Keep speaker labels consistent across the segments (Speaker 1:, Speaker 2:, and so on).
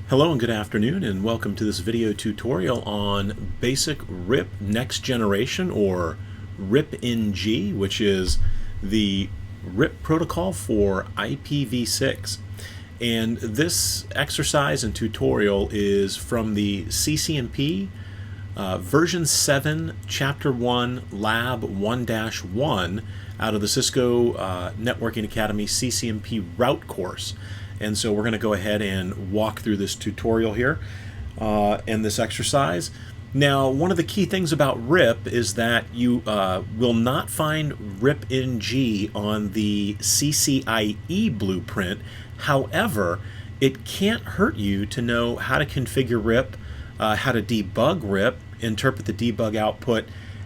Speaker 1: Hello and good afternoon, and welcome to this video tutorial on basic RIP next generation, or RIPng, which is the RIP protocol for IPv6. And this exercise and tutorial is from the CCNP version 7 chapter 1 lab 1-1 out of the Cisco Networking Academy CCNP ROUTE course. And so we're going to go ahead and walk through this tutorial here and this exercise. Now, one of the key things about RIP is that you will not find RIPng on the CCIE blueprint. However, it can't hurt you to know how to configure RIP, how to debug RIP, interpret the debug output,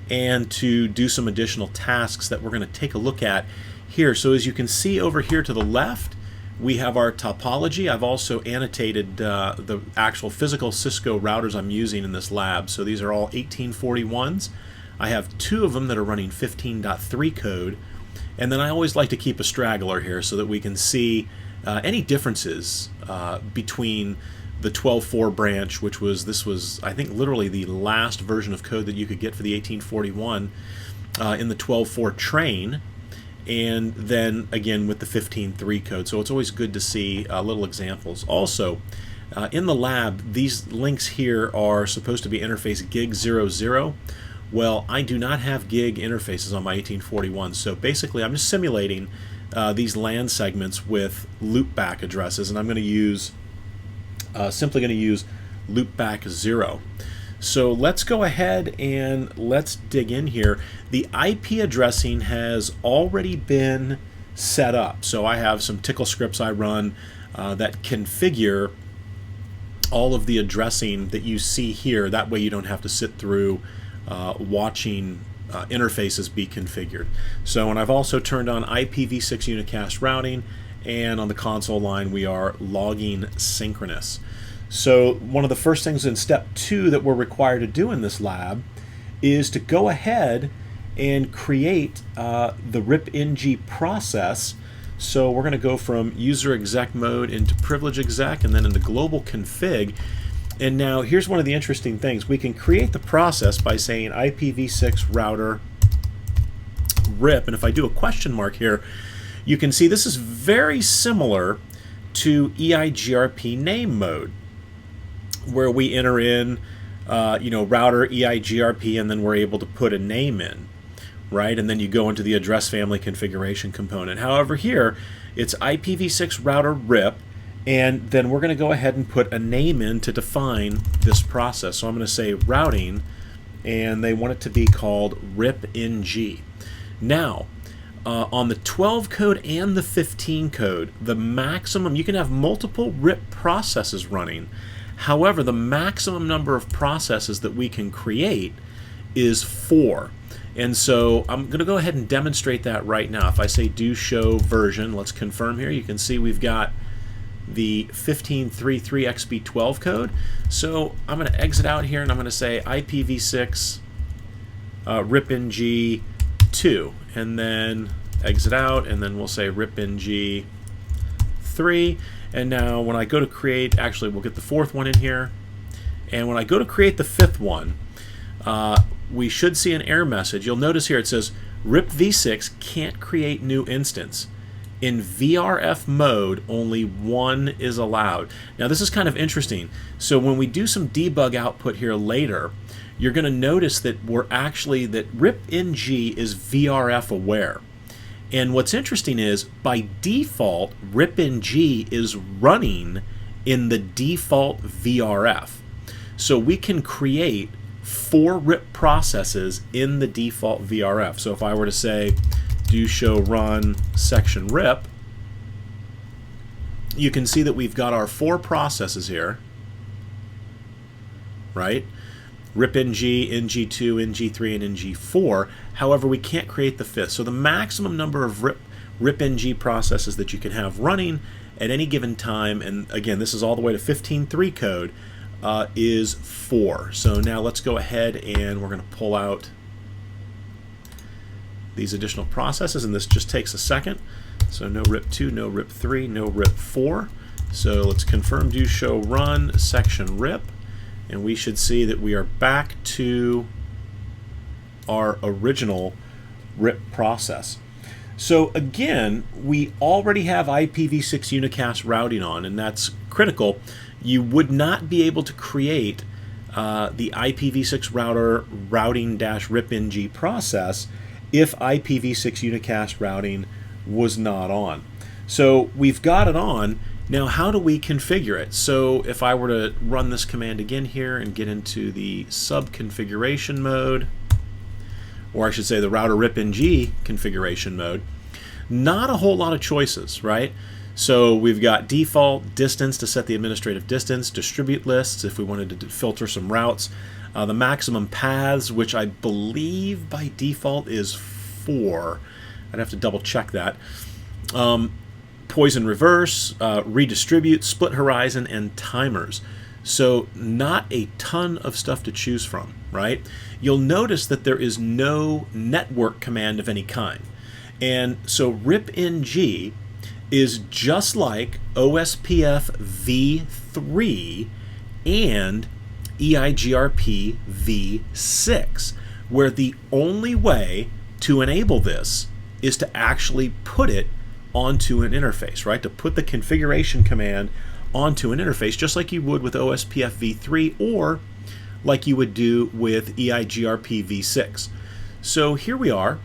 Speaker 1: and to do some additional tasks that we're going to take a look at here. So as you can see over here to the left, we have our topology. I've also annotated the actual physical Cisco routers I'm using in this lab. So these are all 1841s. I have two of them that are running 15.3 code. And then I always like to keep a straggler here so that we can see any differences between the 12.4 branch, which was, I think, literally the last version of code that you could get for the 1841 in the 12.4 train, and then again with the 15.3 code. So it's always good to see little examples. Also, in the lab, these links here are supposed to be interface gig 00. Well, I do not have gig interfaces on my 1841, so basically I'm just simulating these LAN segments with loopback addresses, and I'm going to use simply going to use loopback 0. So let's go ahead and let's dig in here. The IP addressing has already been set up. So I have some tickle scripts I run that configure all of the addressing that you see here. That way you don't have to sit through watching interfaces be configured. So, and I've also turned on IPv6 unicast routing, and on the console line we are logging synchronous. So one of the first things in step 2 that we're required to do in this lab is to go ahead and create the RIPng process. So we're going to go from user exec mode into privilege exec and then into global config. And now here's one of the interesting things. We can create the process by saying IPv6 router RIP, and if I do a question mark here, you can see this is very similar to EIGRP name mode, where we enter in, router EIGRP, and then we're able to put a name in, right? And then you go into the address family configuration component. However, here it's IPv6 router RIP, and then we're going to go ahead and put a name in to define this process. So I'm going to say routing, and they want it to be called RIPng. Now, on the 12 code and the 15 code, the maximum, you can have multiple RIP processes running. However, the maximum number of processes that we can create is 4. And so I'm going to go ahead and demonstrate that right now. If I say do show version, let's confirm here. You can see we've got the 15.3.3xb12 code. So I'm going to exit out here and I'm going to say IPv6 RIPng 2, and then exit out, and then we'll say RIPng 3. And now when I go to create, actually we'll get the 4th one in here, and when I go to create the 5th one, we should see an error message. You'll notice here it says RIPv6 can't create new instance. In VRF mode, only 1 is allowed. Now this is kind of interesting. So when we do some debug output here later, you're going to notice that that RIPng is VRF aware. And what's interesting is, by default, RIPng is running in the default VRF. So we can create 4 RIP processes in the default VRF. So if I were to say do show run section RIP, you can see that we've got our 4 processes here, right? RIPng, ng2, ng3, and ng4. However, we can't create the 5th. So the maximum number of RIPng processes that you can have running at any given time, and again, this is all the way to 15.3 code, is 4. So now let's go ahead and we're going to pull out these additional processes, and this just takes a second. So no RIP2, no RIP3, no RIP4. So let's confirm do show run section RIP, and we should see that we are back to our original RIP process. So again, we already have IPv6 unicast routing on, and that's critical. You would not be able to create the IPv6 router routing-RIPng process if IPv6 unicast routing was not on. So we've got it on. Now how do we configure it? So if I were to run this command again here and get into the sub-configuration mode, or I should say the router RIPng configuration mode, not a whole lot of choices, right? So we've got default distance to set the administrative distance, distribute lists if we wanted to filter some routes, the maximum paths, which I believe by default is 4. I'd have to double check that. Poison reverse, redistribute, split horizon, and timers. So not a ton of stuff to choose from, right? You'll notice that there is no network command of any kind. And so RIPng is just like OSPF v3 and EIGRP v6, where the only way to enable this is to actually put it onto an interface, right? To put the configuration command onto an interface, just like you would with OSPF v3 or like you would do with EIGRP v6. So here we are.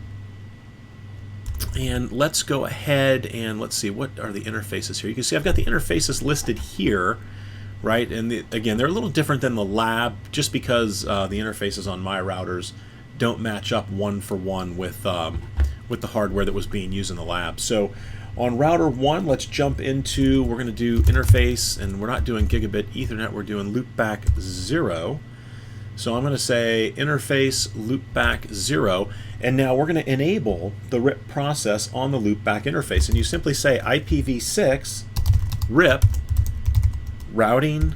Speaker 1: And let's go ahead and let's see, what are the interfaces here? You can see I've got the interfaces listed here, right? And again, they're a little different than the lab just because the interfaces on my routers don't match up one for one with the hardware that was being used in the lab. So on router 1, let's jump into, we're going to do interface, and we're not doing gigabit Ethernet, we're doing loopback 0. So I'm going to say interface loopback 0, and now we're going to enable the RIP process on the loopback interface. And you simply say IPv6 RIP routing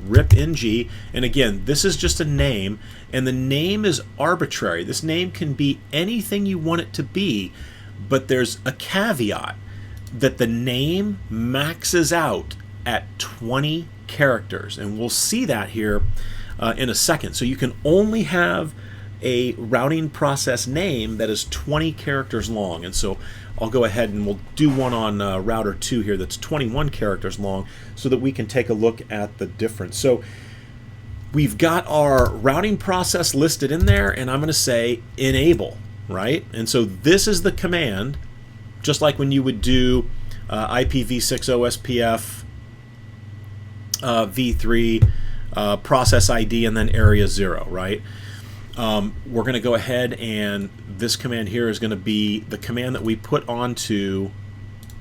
Speaker 1: RIPng, and again, this is just a name, and the name is arbitrary. This name can be anything you want it to be, but there's a caveat that the name maxes out at 20 characters, and we'll see that here in a second. So you can only have a routing process name that is 20 characters long, and so I'll go ahead and we'll do one on router 2 here that's 21 characters long so that we can take a look at the difference. So we've got our routing process listed in there, and I'm going to say enable, right? And so this is the command, just like when you would do IPv6 OSPF v3 process ID and then area 0, right? We're going to go ahead, and this command here is going to be the command that we put onto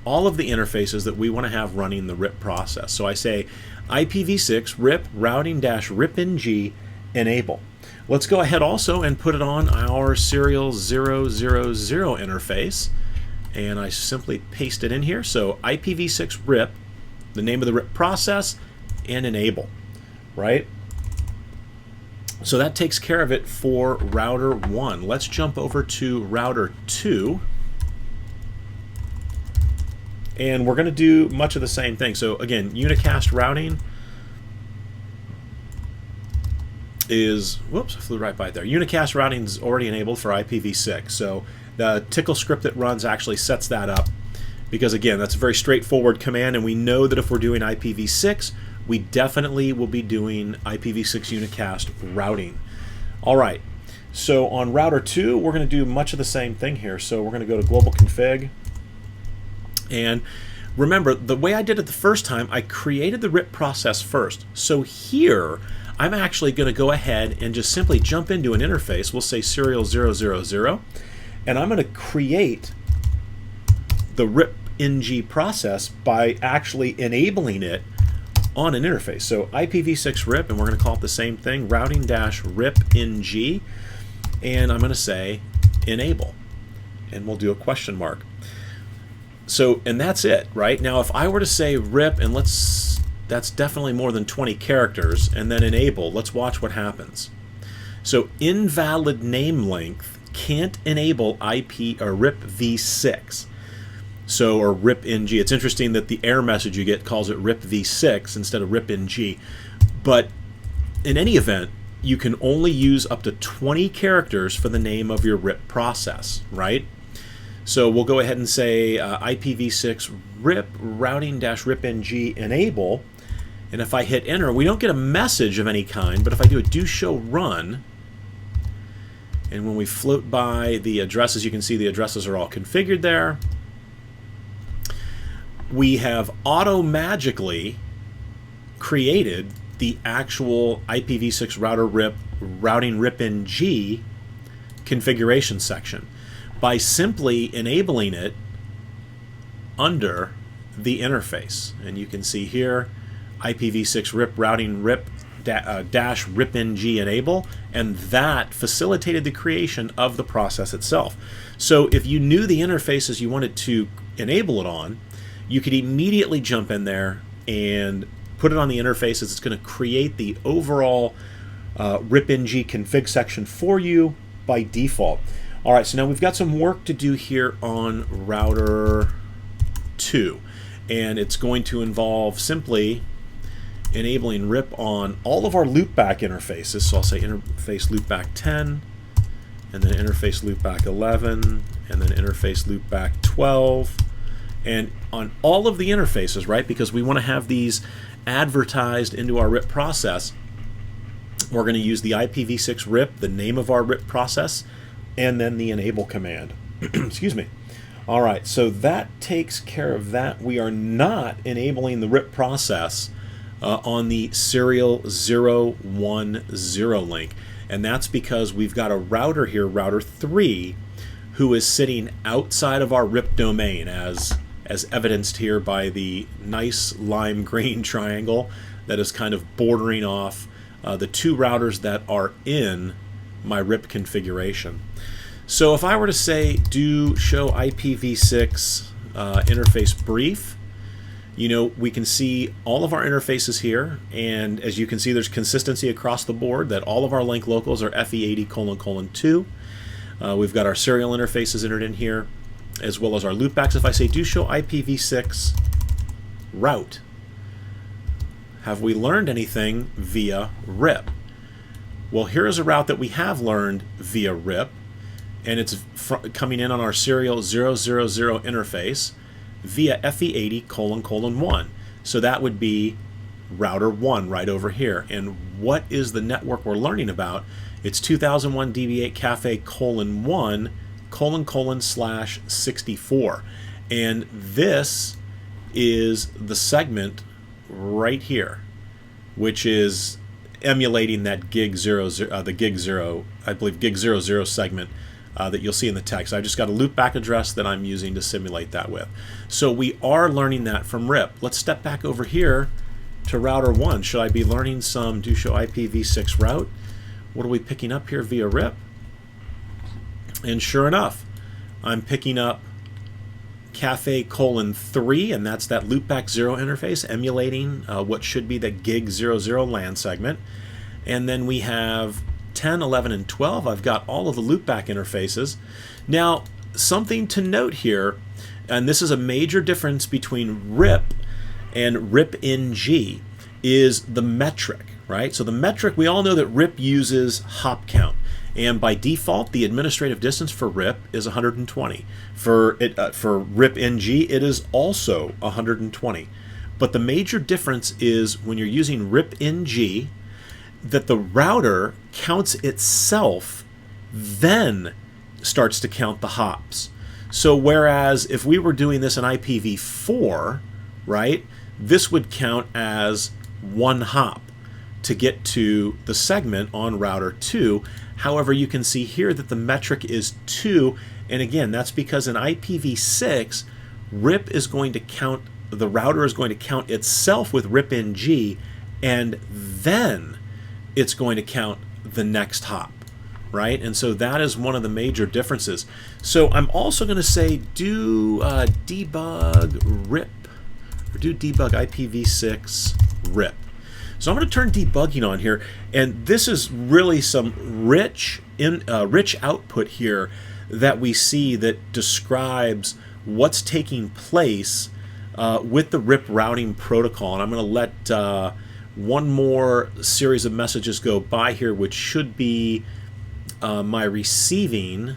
Speaker 1: all of the interfaces that we want to have running the RIP process. So I say IPv6 RIP routing-RIPng enable. Let's go ahead also and put it on our serial 000 interface, and I simply paste it in here. So IPv6 RIP, the name of the RIP process, and enable, right? So that takes care of it for router 1. Let's jump over to router 2. And we're going to do much of the same thing. So again, unicast routing is, whoops, I flew right by it there. Unicast routing is already enabled for IPv6. So the tickle script that runs actually sets that up, because again, that's a very straightforward command, and we know that if we're doing IPv6, we definitely will be doing IPv6 unicast routing. All right, so on router 2, we're going to do much of the same thing here. So we're going to go to global config, and remember, the way I did it the first time, I created the RIP process first. So here, I'm actually going to go ahead and just simply jump into an interface. We'll say serial 000, and I'm going to create the RIPng process by actually enabling it on an interface. So IPv6 RIP, and we're going to call it the same thing, routing-RIPng, and I'm going to say enable, and we'll do a question mark. So, and that's it, right? Now, if I were to say RIP, and that's definitely more than 20 characters, and then enable, let's watch what happens. So invalid name length can't enable IP or RIP v6. So, or RIPng. It's interesting that the error message you get calls it RIPv6 instead of RIPng. But in any event, you can only use up to 20 characters for the name of your RIP process, right? So we'll go ahead and say IPv6 RIP routing-RIPng enable. And if I hit enter, we don't get a message of any kind, but if I do a do show run, and when we float by the addresses, you can see the addresses are all configured there. We have auto-magically created the actual IPv6 router RIP routing RIPng configuration section by simply enabling it under the interface. And you can see here IPv6 RIP routing RIP dash RIPng enable, and that facilitated the creation of the process itself. So if you knew the interfaces you wanted to enable it on, you could immediately jump in there and put it on the interfaces. It's going to create the overall RIPng config section for you by default. All right, so now we've got some work to do here on router 2, and it's going to involve simply enabling RIP on all of our loopback interfaces. So I'll say interface loopback 10, and then interface loopback 11, and then interface loopback 12, and on all of the interfaces, right? Because we want to have these advertised into our RIP process. We're going to use the IPv6 RIP, the name of our RIP process, and then the enable command. Excuse me. All right, so that takes care of that. We are not enabling the RIP process on the serial 010 link, and that's because we've got a router here, router 3, who is sitting outside of our RIP domain, as evidenced here by the nice lime green triangle that is kind of bordering off the two routers that are in my RIP configuration. So if I were to say do show IPv6 interface brief, you know, we can see all of our interfaces here, and as you can see, there's consistency across the board that all of our link locals are FE80::2. We've got our serial interfaces entered in here, as well as our loopbacks. If I say do show IPv6 route, have we learned anything via RIP? Well, here is a route that we have learned via RIP, and it's coming in on our serial 000 interface via FE80::1. So that would be router 1 right over here. And what is the network we're learning about? It's 2001 DB8 Cafe :1 :/64. And this is the segment right here, which is emulating that gig 00, the gig 0, I believe gig 00 segment that you'll see in the text. I've just got a loopback address that I'm using to simulate that with. So we are learning that from RIP. Let's step back over here to router 1. Should I be learning some do show IPv6 route? What are we picking up here via RIP? And sure enough, I'm picking up Cafe :3, and that's that loopback 0 interface emulating what should be the gig 00 LAN segment. And then we have 10, 11, and 12. I've got all of the loopback interfaces. Now, something to note here, and this is a major difference between RIP and RIPng, is the metric, right? So the metric, we all know that RIP uses hop count. And by default, the administrative distance for RIP is 120. For RIPng, it is also 120. But the major difference is when you're using RIPng, that the router counts itself, then starts to count the hops. So whereas if we were doing this in IPv4, right, this would count as one hop to get to the segment on router 2. However, you can see here that the metric is 2, and again, that's because in IPv6, RIP is going to count, the router is going to count itself with RIPng, and then it's going to count the next hop, right? And so that is one of the major differences. So I'm also going to say do debug RIP, or do debug IPv6 RIP. So I'm going to turn debugging on here, and this is really some rich output here that we see that describes what's taking place with the RIP routing protocol. And I'm going to let one more series of messages go by here, which should be my receiving.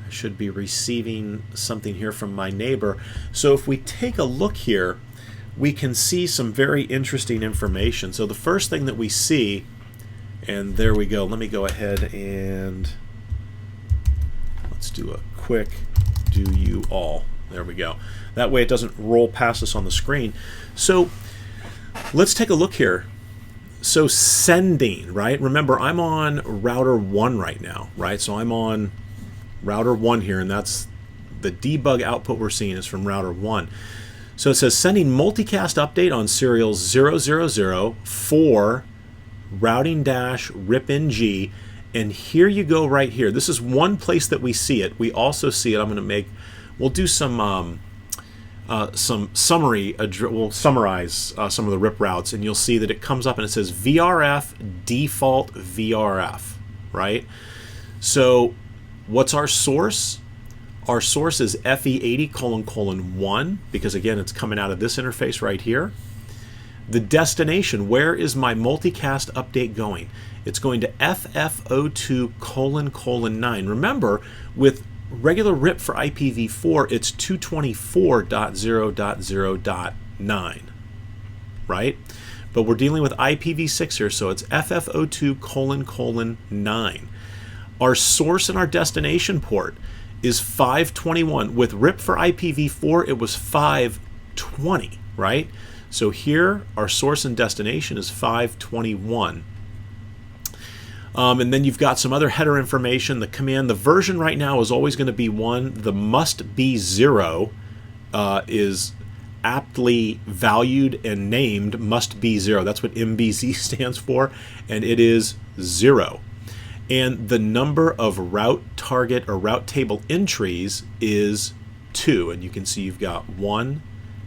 Speaker 1: I should be receiving something here from my neighbor. So if we take a look here, we can see some very interesting information. So the first thing that we see, and there we go. Let me go ahead and let's do a quick do you all. There we go. That way it doesn't roll past us on the screen. So let's take a look here. So sending, right? Remember, I'm on router 1 right now, right? So I'm on router 1 here, and that's the debug output we're seeing is from router 1. So it says sending multicast update on serial 000 for routing-RIPng, and here you go right here. This is one place that we see it. We also see it. We'll do some summary. We'll summarize some of the RIP routes, and you'll see that it comes up and it says VRF default VRF, right? So what's our source? Our source is FE80::1, because again, it's coming out of this interface right here. The destination, where is my multicast update going? It's going to FF02::9. Remember, with regular RIP for IPv4, it's 224.0.0.9, right? But we're dealing with IPv6 here, so it's FF02::9. Our source and our destination port is 521. With RIP for IPv4, it was 520, right? So here, our source and destination is 521. And then you've got some other header information. The command, the version right now is always going to be 1. The must be 0 is aptly valued and named must be 0. That's what MBZ stands for, and it is 0. And the number of route target or route table entries is 2. And you can see you've got 1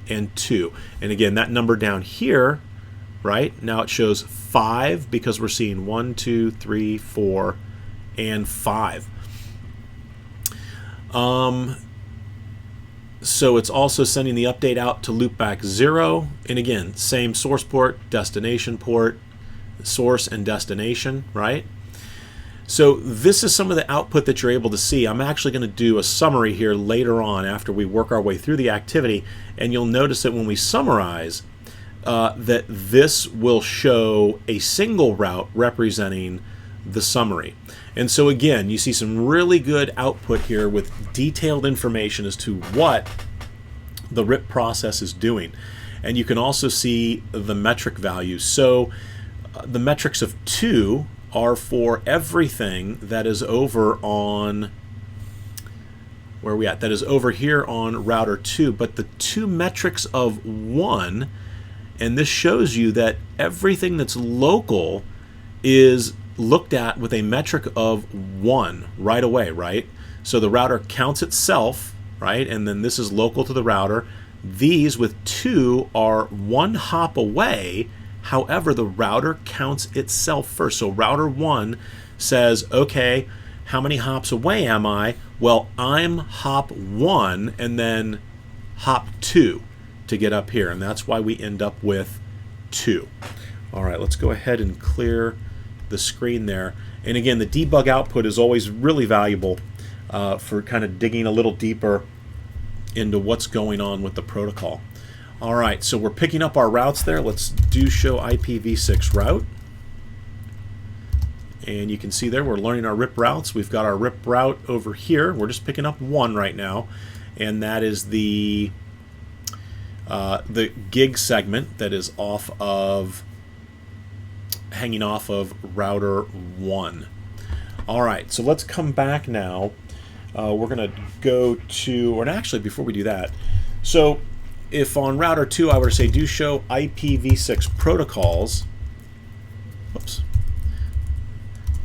Speaker 1: and 2. And again, that number down here, right, now it shows 5 because we're seeing 1, 2, 3, 4, and 5. So it's also sending the update out to Loopback 0. And again, same source port, destination port, source and destination, right? So this is some of the output that you're able to see. I'm actually going to do a summary here later on after we work our way through the activity, and you'll notice that when we summarize, that this will show a single route representing the summary. And so again, you see some really good output here with detailed information as to what the RIP process is doing. And you can also see the metric values. So the metrics of 2 are for everything that is over on, where are we at? That is over here on router 2, but the 2 metrics of 1, and this shows you that everything that's local is looked at with a metric of 1 right away, right? So the router counts itself, right? And then this is local to the router. These with 2 are 1 hop away. However, the router counts itself first. So router 1 says, okay, how many hops away am I? Well, I'm hop 1 and then hop 2 to get up here. And that's why we end up with 2. All right, let's go ahead and clear the screen there. And again, the debug output is always really valuable for kind of digging a little deeper into what's going on with the protocol. All right, so we're picking up our routes there. Let's do show IPv6 route. And you can see there we're learning our RIP routes. We've got our RIP route over here. We're just picking up 1 right now, and that is the gig segment that is hanging off of router 1. All right, so let's come back now. We're going to go to, or actually before we do that, so if on router 2 I were to say do show IPv6 protocols, whoops,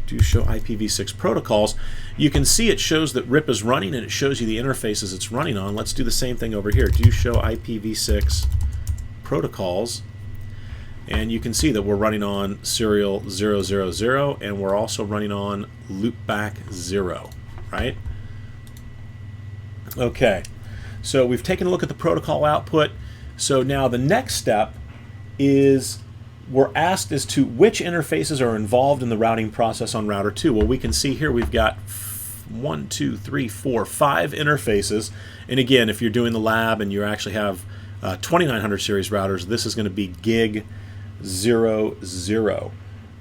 Speaker 1: do show IPv6 protocols, you can see it shows that RIP is running and it shows you the interfaces it's running on. Let's do the same thing over here. Do show IPv6 protocols, and you can see that we're running on serial 000 and we're also running on loopback 0, right? Okay. So we've taken a look at the protocol output. So now the next step is we're asked as to which interfaces are involved in the routing process on router 2. Well, we can see here we've got 5 interfaces. And again, if you're doing the lab and you actually have 2900 series routers, this is going to be gig 00,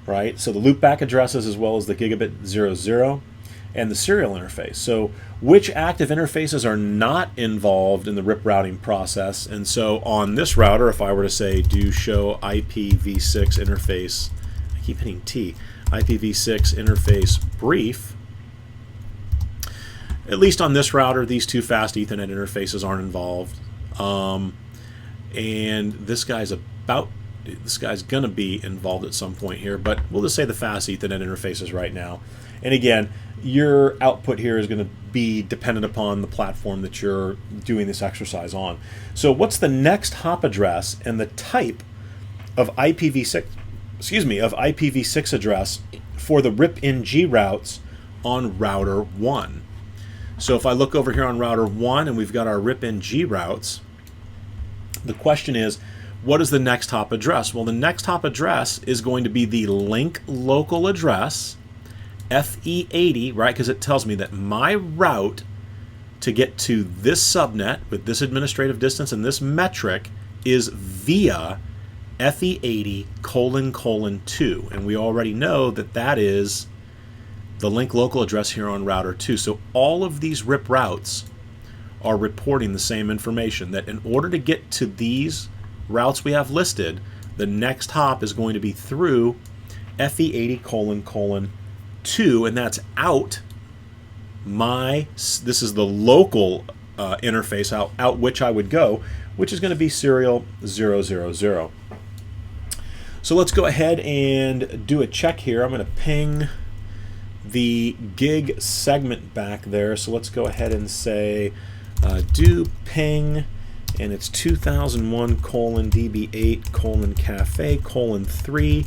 Speaker 1: right? So the loopback addresses as well as the gigabit 00 and the serial interface. So which active interfaces are not involved in the RIP routing process? And so on this router, if I were to say do show IPv6 interface, I keep hitting T, IPv6 interface brief, at least on this router, these two fast Ethernet interfaces aren't involved. And this guy's gonna be involved at some point here, but we'll just say the fast Ethernet interfaces right now. And again, your output here is going to be dependent upon the platform that you're doing this exercise on. So what's the next hop address and the type of IPv6 address for the RIPng routes on router 1? So if I look over here on router 1 and we've got our RIPng routes, the question is, what is the next hop address? Well, the next hop address is going to be the link local address, FE80, right? Because it tells me that my route to get to this subnet with this administrative distance and this metric is via FE80::2. And we already know that that is the link local address here on router 2. So all of these RIP routes are reporting the same information, that in order to get to these routes we have listed, the next hop is going to be through FE80::2, and that's out this is the local interface out which I would go, which is going to be serial 000. So let's go ahead and do a check here. I'm going to ping the gig segment back there. So let's go ahead and say do ping, and it's 2001:db8:cafe:3.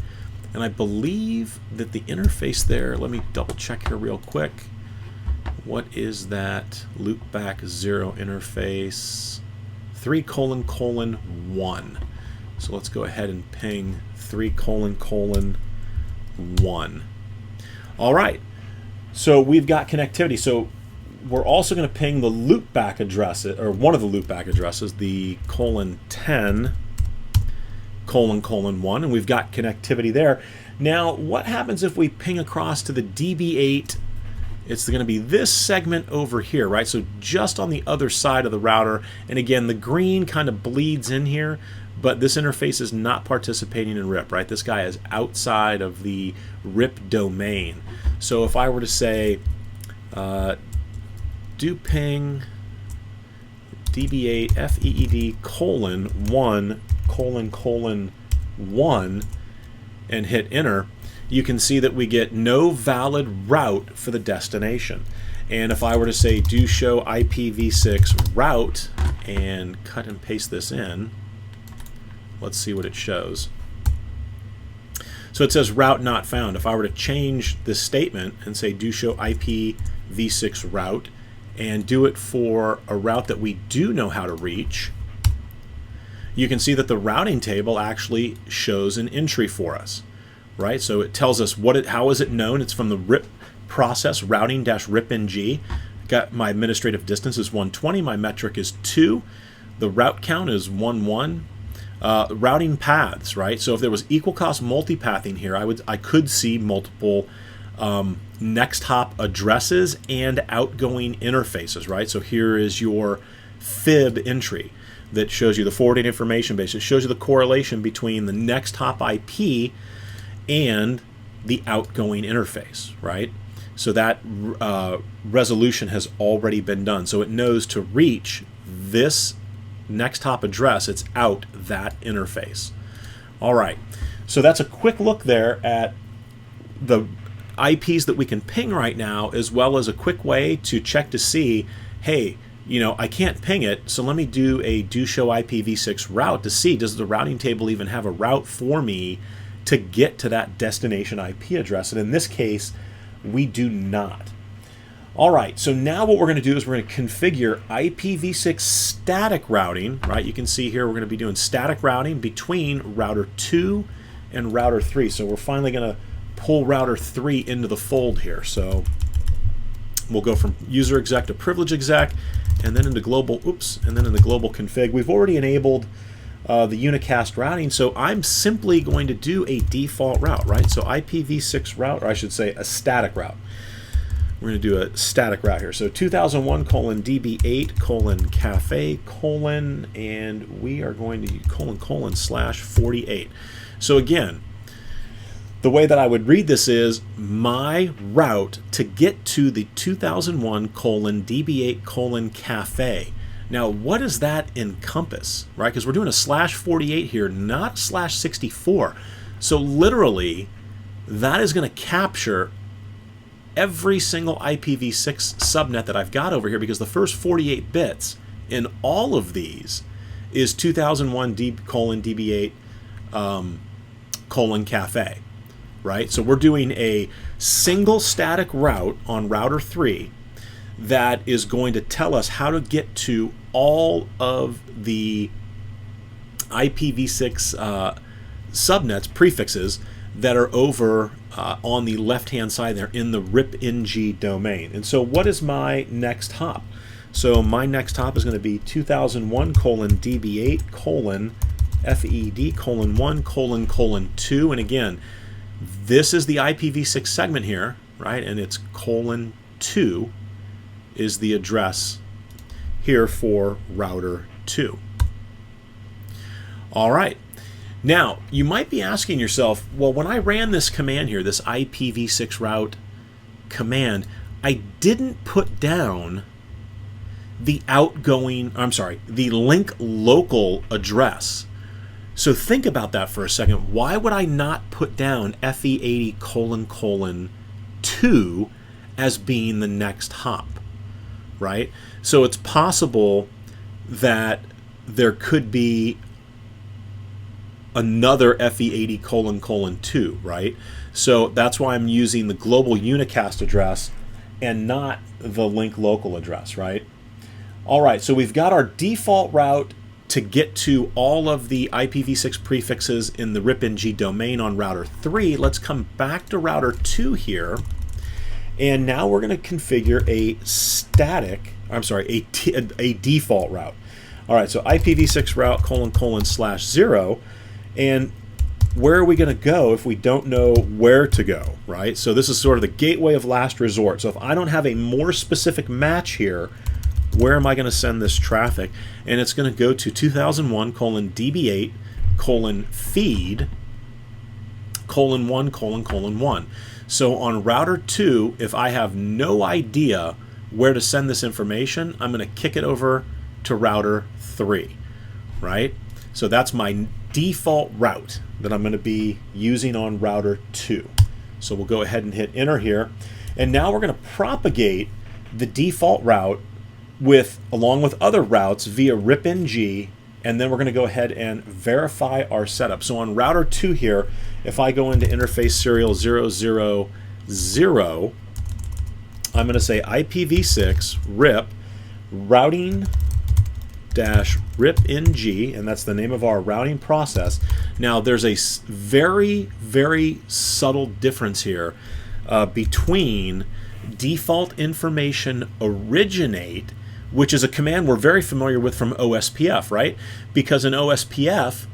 Speaker 1: And I believe that the interface there, let me double check here real quick. What is that loopback 0 interface? 3::1. So let's go ahead and ping 3::1. All right, so we've got connectivity. So we're also going to ping the loopback address, or one of the loopback addresses, the :10::1, and we've got connectivity there. Now, what happens if we ping across to the DB8? It's going to be this segment over here, right? So just on the other side of the router. And again, the green kind of bleeds in here, but this interface is not participating in RIP, right? This guy is outside of the RIP domain. So if I were to say do ping DB8 FEED:1::1 and hit enter, you can see that we get no valid route for the destination. And if I were to say do show IPv6 route and cut and paste this in, let's see what it shows. So it says route not found. If I were to change this statement and say do show IPv6 route and do it for a route that we do know how to reach, you can see that the routing table actually shows an entry for us, right? So it tells us how is it known. It's from the RIP process routing-RIPng. Got my administrative distance is 120. My metric is 2. The route count is 11. Routing paths, right? So if there was equal cost multipathing here, I could see multiple next hop addresses and outgoing interfaces, right? So here is your fib entry that shows you the forwarding information base. It shows you the correlation between the next hop IP and the outgoing interface, right? So that resolution has already been done. So it knows to reach this next hop address, it's out that interface. All right, so that's a quick look there at the IPs that we can ping right now, as well as a quick way to check to see, hey, you know, I can't ping it, so let me do a do show IPv6 route to see, does the routing table even have a route for me to get to that destination IP address? And in this case, we do not. All right, so now what we're going to do is we're going to configure IPv6 static routing, right? You can see here we're going to be doing static routing between router 2 and router 3. So we're finally going to pull router 3 into the fold here. So we'll go from user exec to privilege exec, and then into global, and then into global config. We've already enabled the unicast routing, so I'm simply going to do a default route, right? So IPv6 route, or I should say a static route. We're going to do a static route here. So 2001:db8:cafe:, and we are going to use :/48. So again, the way that I would read this is my route to get to the 2001:db8:cafe. Now, what does that encompass, right? Because we're doing a /48 here, not /64. So literally, that is going to capture every single IPv6 subnet that I've got over here, because the first 48 bits in all of these is 2001:db8:cafe, right? So we're doing a single static route on router 3 that is going to tell us how to get to all of the IPv6 subnets, prefixes, that are over on the left-hand side there in the RIPng domain. And so what is my next hop? So my next hop is going to be 2001:db8:fed:1::2. And again, this is the IPv6 segment here, right? And it's :2 is the address here for router 2. All right. Now, you might be asking yourself, well, when I ran this command here, this IPv6 route command, I didn't put down the the link local address. So think about that for a second. Why would I not put down FE80::2 as being the next hop, right? So it's possible that there could be another FE80::2, right? So that's why I'm using the global unicast address and not the link local address, right? All right, so we've got our default route to get to all of the IPv6 prefixes in the RIPng domain on router 3. Let's come back to router 2 here, and now we're going to configure a default route. All right, so IPv6 route ::/0. And where are we going to go if we don't know where to go, right? So this is sort of the gateway of last resort. So if I don't have a more specific match here, where am I going to send this traffic? And it's going to go to 2001:db8:feed:1::1. So on router 2, if I have no idea where to send this information, I'm going to kick it over to router 3, right? So that's my default route that I'm going to be using on router 2. So we'll go ahead and hit enter here. And now we're going to propagate the default route along with other routes via RIPng, and then we're going to go ahead and verify our setup. So on router 2 here, if I go into interface serial 000, I'm going to say IPv6 RIP routing -RIPng, and that's the name of our routing process. Now there's a very, very subtle difference here between default information originate, which is a command we're very familiar with from OSPF, right? Because in OSPF,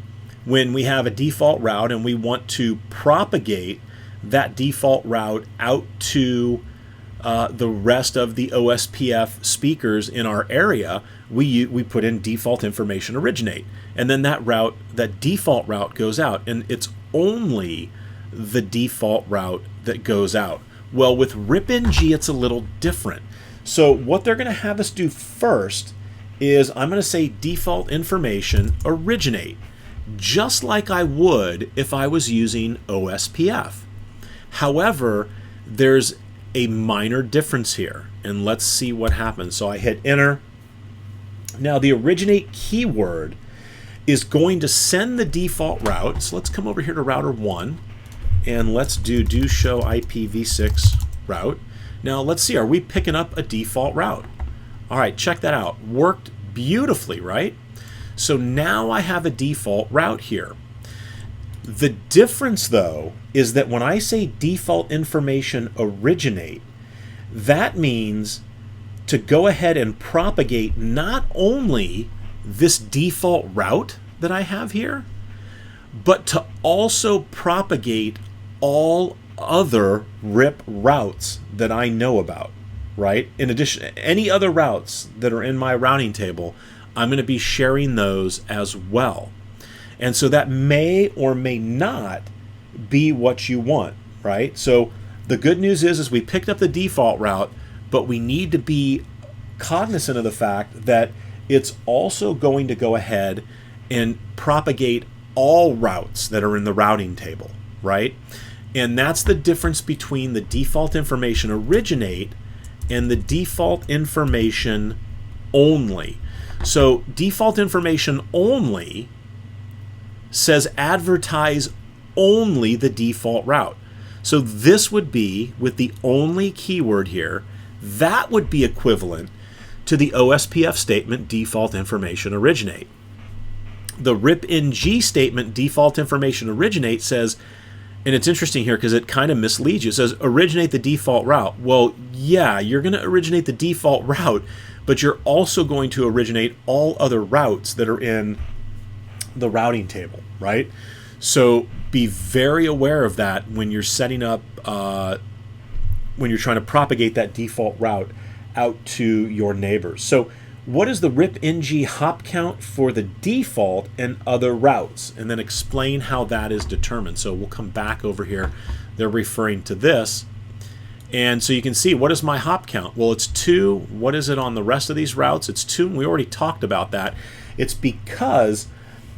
Speaker 1: when we have a default route and we want to propagate that default route out to the rest of the OSPF speakers in our area, we put in default information originate, and then that default route goes out, and it's only the default route that goes out. Well, with RIPng, it's a little different. So what they're going to have us do first is I'm going to say default information originate, just like I would if I was using OSPF. However, there's a minor difference here, and let's see what happens. So I hit enter. Now the originate keyword is going to send the default route. So let's come over here to router 1 and let's do show IPv6 route. Now let's see, are we picking up a default route? All right, check that out. Worked beautifully, right? So now I have a default route here. The difference, though, is that when I say default information originate, that means to go ahead and propagate not only this default route that I have here, but to also propagate all other RIP routes that I know about, right? In addition, any other routes that are in my routing table, I'm going to be sharing those as well. And so that may or may not be what you want, right? So the good news is we picked up the default route, but we need to be cognizant of the fact that it's also going to go ahead and propagate all routes that are in the routing table, right? And that's the difference between the default information originate and the default information only. So default information only says advertise only the default route. So this would be, with the only keyword here, that would be equivalent to the OSPF statement default information originate. The RIPng statement default information originate says, and it's interesting here because it kind of misleads you. It says originate the default route. Well, yeah, you're going to originate the default route, but you're also going to originate all other routes that are in the routing table, right? So be very aware of that when you're setting up, when you're trying to propagate that default route out to your neighbors. So what is the RIPng hop count for the default and other routes? And then explain how that is determined. So we'll come back over here. They're referring to this. And so you can see, what is my hop count? Well, it's 2. What is it on the rest of these routes? It's 2. We already talked about that. It's because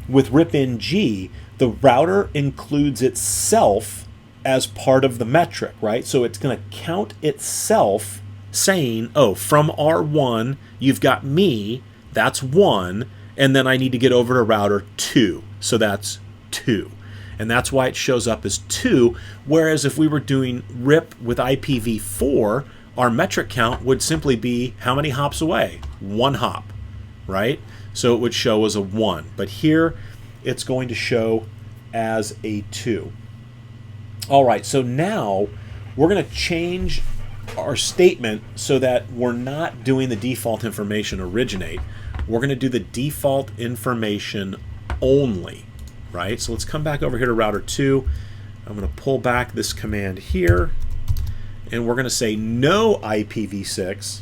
Speaker 1: with RIPng, the router includes itself as part of the metric, right? So it's going to count itself, saying, oh, from R1, you've got me, that's 1, and then I need to get over to router 2, so that's 2. And that's why it shows up as 2, whereas if we were doing RIP with IPv4, our metric count would simply be how many hops away? 1 hop, right? So it would show as a 1. But here, it's going to show as a 2. All right, so now we're going to change our statement so that we're not doing the default information originate. We're going to do the default information only, right? So let's come back over here to router 2. I'm going to pull back this command here, and we're going to say no IPv6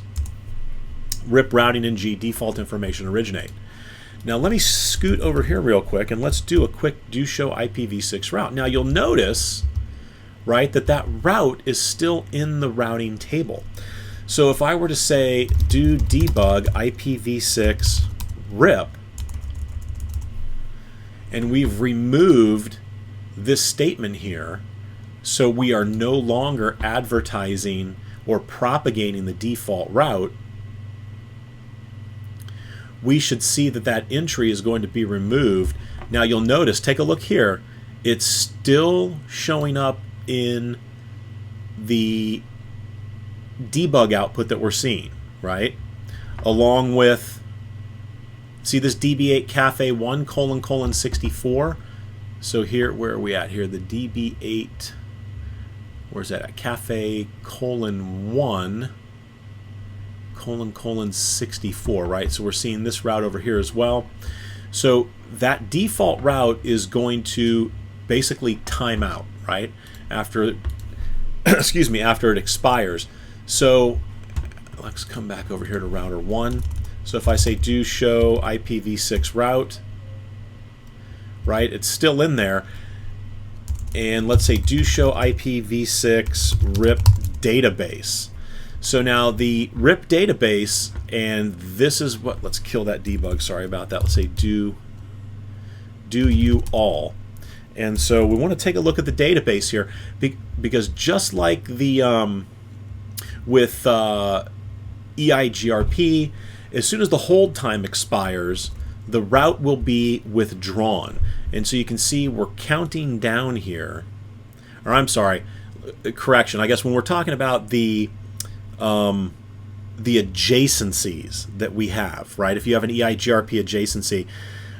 Speaker 1: RIP RIPing default information originate. Now let me scoot over here real quick, and let's do a quick do show IPv6 route. Now you'll notice, right, that route is still in the routing table. So if I were to say do debug IPv6 RIP, and we've removed this statement here, so we are no longer advertising or propagating the default route, we should see that entry is going to be removed. Now you'll notice, take a look here, it's still showing up in the debug output that we're seeing, right? Along with, see this db8 cafe 1 : 64. So here, where are we at here? The db8, where's that at? Cafe 1 : 64, right? So we're seeing this route over here as well. So that default route is going to basically time out, right? After, excuse me, after it expires. So let's come back over here to router 1. So if I say do show IPv6 route, right, it's still in there. And let's say do show IPv6 RIP database. So now the RIP database, and this is what, let's kill that debug, sorry about that. Let's say do you all. And so we want to take a look at the database here, because just like the with EIGRP, as soon as the hold time expires, the route will be withdrawn. And so you can see we're counting down here, or I'm sorry, correction, I guess when we're talking about the the adjacencies that we have, right? If you have an EIGRP adjacency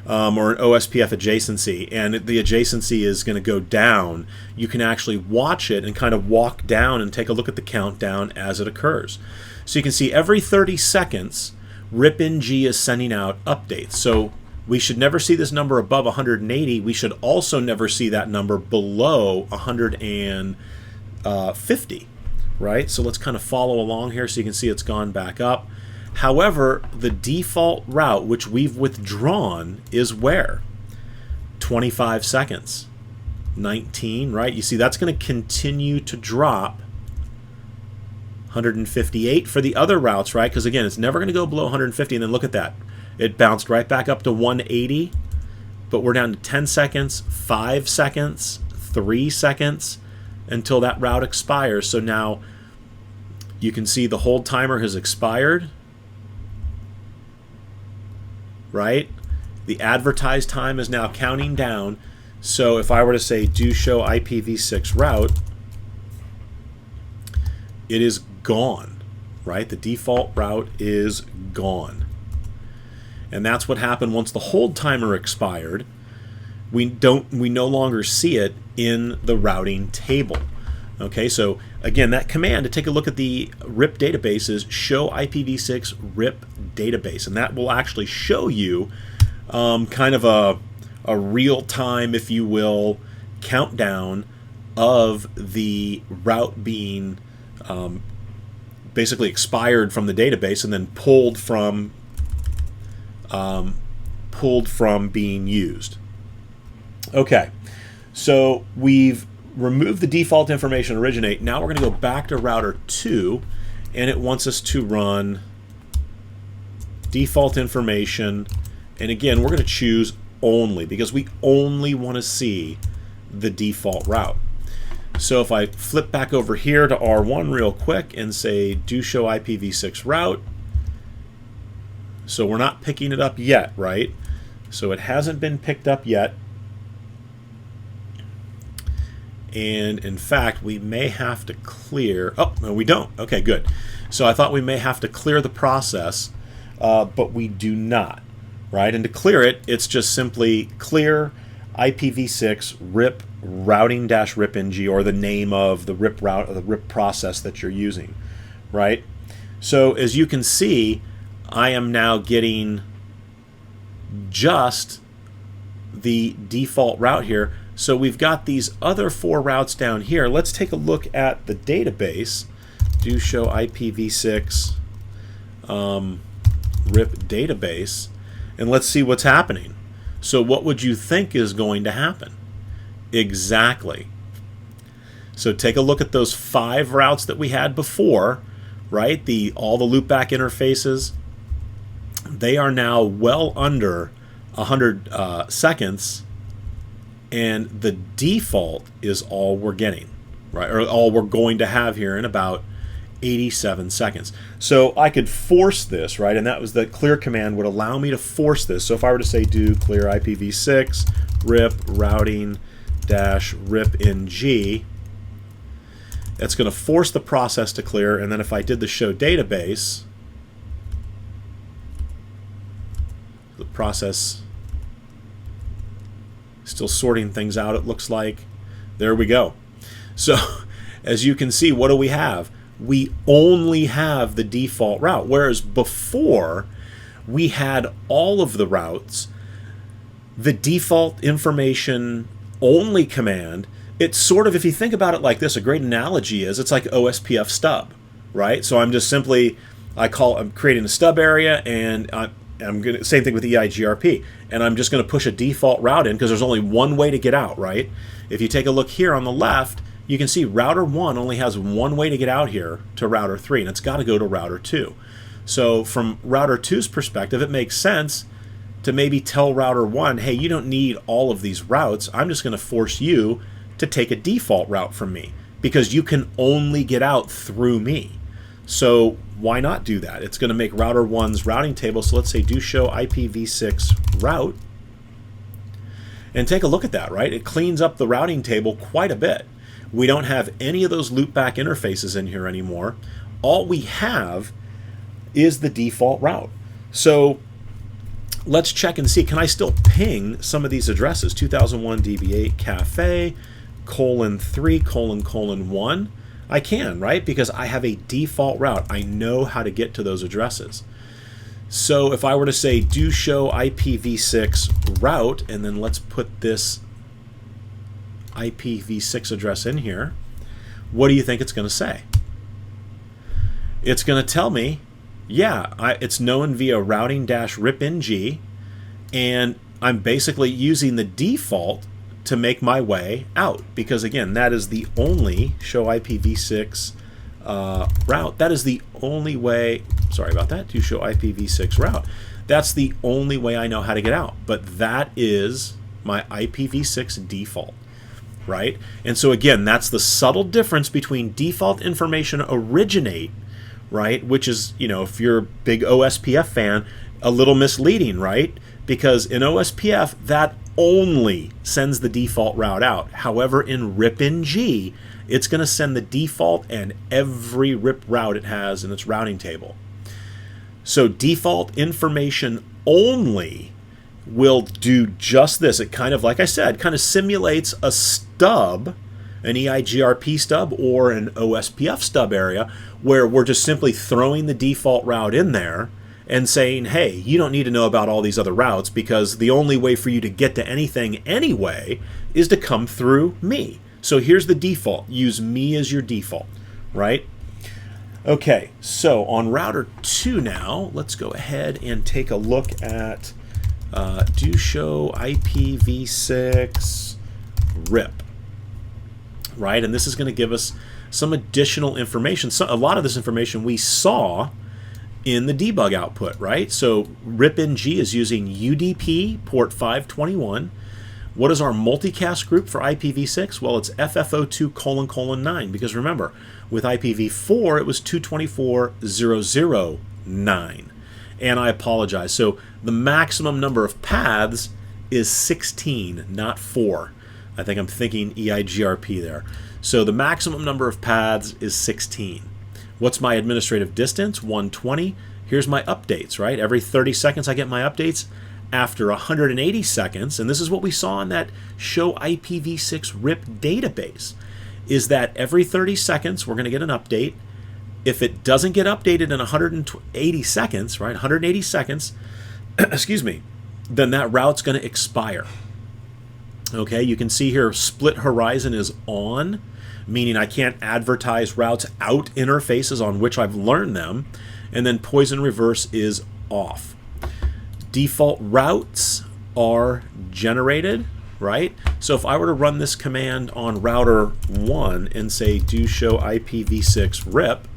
Speaker 1: or an OSPF adjacency, and the adjacency is going to go down, you can actually watch it and kind of walk down and take a look at the countdown as it occurs. So you can see every 30 seconds, RIPng is sending out updates. So we should never see this number above 180. We should also never see that number below 150, right? So let's kind of follow along here so you can see it's gone back up. However, the default route, which we've withdrawn, is where? 25 seconds. 19, right? You see that's going to continue to drop. 158 for the other routes, right? Because again, it's never going to go below 150. And then look at that. It bounced right back up to 180. But we're down to 10 seconds, 5 seconds, 3 seconds until that route expires. So now you can see the hold timer has expired. Right? The advertised time is now counting down. So if I were to say do show IPv6 route, it is gone, right? The default route is gone. And that's what happened once the hold timer expired. We no longer see it in the routing table. Okay, so again, that command to take a look at the RIP database is show IPv6 RIP database, and that will actually show you kind of a real-time, if you will, countdown of the route being basically expired from the database and then pulled from being used. Okay, so we've removed the default information originate. Now we're going to go back to router 2, and it wants us to run default information. And again, we're going to choose only because we only want to see the default route. So if I flip back over here to R1 real quick and say do show IPv6 route, so we're not picking it up yet, right? So it hasn't been picked up yet. And in fact, we may have to clear, oh, no, we don't. Okay, good. So I thought we may have to clear the process, but we do not, right? And to clear it, it's just simply clear IPv6 RIP routing-RIPng, or the name of the RIP route or the RIP process that you're using, right? So as you can see, I am now getting just the default route here. So we've got these other 4 routes down here. Let's take a look at the database. Do show IPv6 RIP database, and let's see what's happening. So what would you think is going to happen? Exactly. So take a look at those 5 routes that we had before, right? All the loopback interfaces. They are now well under 100 seconds. And the default is all we're getting, right? Or all we're going to have here in about 87 seconds. So I could force this, right? And that was the clear command would allow me to force this. So if I were to say do clear IPv6 RIP routing-RIPng, that's going to force the process to clear. And then if I did the show database, the process still sorting things out, it looks like. There we go. So as you can see, what do we have? We only have the default route, whereas before we had all of the routes. The default information only command, it's sort of, if you think about it like this, a great analogy is it's like OSPF stub, right? So I'm just simply, I'm creating a stub area, and I'm gonna, same thing with EIGRP, and I'm just going to push a default route in because there's only one way to get out, right? If you take a look here on the left, you can see router 1 only has one way to get out here to router 3, and it's got to go to router 2. So from router 2's perspective, it makes sense to maybe tell router 1, hey, you don't need all of these routes. I'm just going to force you to take a default route from me because you can only get out through me. So why not do that? It's going to make router 1's routing table. So let's say do show IPv6 route. And take a look at that, right? It cleans up the routing table quite a bit. We don't have any of those loopback interfaces in here anymore. all we have is the default route. So let's check and see, can I still ping some of these addresses? 2001 DB8 cafe, :3::1. I can, right? Because I have a default route. I know how to get to those addresses. So if I were to say do show IPv6 route, and then let's put this IPv6 address in here, what do you think it's going to say? It's going to tell me, yeah, it's known via routing-RIPng, and I'm basically using the default to make my way out, because again, that is the only show IPv6 route. That is the only way, sorry about that, to show IPv6 route. That's the only way I know how to get out, but that is my IPv6 default, right? And so again, that's the subtle difference between default information originate, right, which is, you know, if you're a big OSPF fan, a little misleading, right? Because in OSPF, that only sends the default route out. However, in RIPng, it's going to send the default and every RIP route it has in its routing table. So default information only will do just this. It kind of, like I said, kind of simulates a stub, an EIGRP stub or an OSPF stub area, where we're just simply throwing the default route in there and saying, hey, you don't need to know about all these other routes, because the only way for you to get to anything anyway is to come through me. So here's the default. Use me as your default, right? Okay, so on router 2 now, let's go ahead and take a look at do show IPv6 RIP, right? And this is going to give us some additional information. So a lot of this information we saw in the debug output, right? So RIPng is using UDP port 521. What is our multicast group for IPv6? Well, it's FF02::9, because remember, with IPv4, it was 224.009. And I apologize. So the maximum number of paths is 16, not 4. I think I'm thinking EIGRP there. So the maximum number of paths is 16. What's my administrative distance? 120. Here's my updates, right? Every 30 seconds I get my updates. After 180 seconds, and this is what we saw in that show IPv6 RIP database, is that every 30 seconds we're going to get an update. If it doesn't get updated in 180 seconds, right, 180 seconds, excuse me, then that route's going to expire. Okay, you can see here split horizon is on, meaning I can't advertise routes out interfaces on which I've learned them, and then poison reverse is off. Default routes are generated, right? So if I were to run this command on router 1 and say do show IPv6 RIP,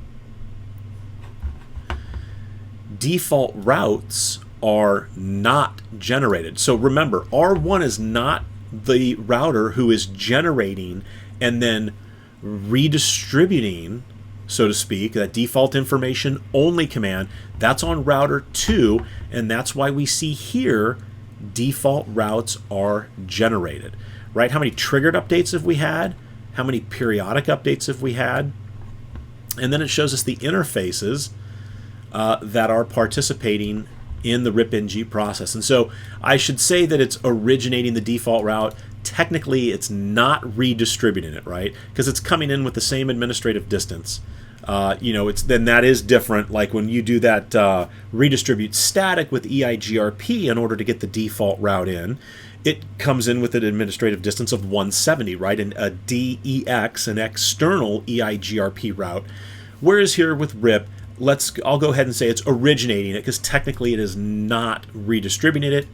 Speaker 1: default routes are not generated. So remember, R1 is not the router who is generating and then redistributing, so to speak, that default information only command. That's on router 2, and that's why we see here default routes are generated, right? How many triggered updates have we had? How many periodic updates have we had? And then it shows us the interfaces that are participating in the RIPng process. And so I should say that it's originating the default route. Technically, it's not redistributing it, right? Because it's coming in with the same administrative distance. Then that is different. Like when you do that redistribute static with EIGRP in order to get the default route in, it comes in with an administrative distance of 170, right? And a DEX, an external EIGRP route. Whereas here with RIP, I'll go ahead and say it's originating it, because technically it is not redistributing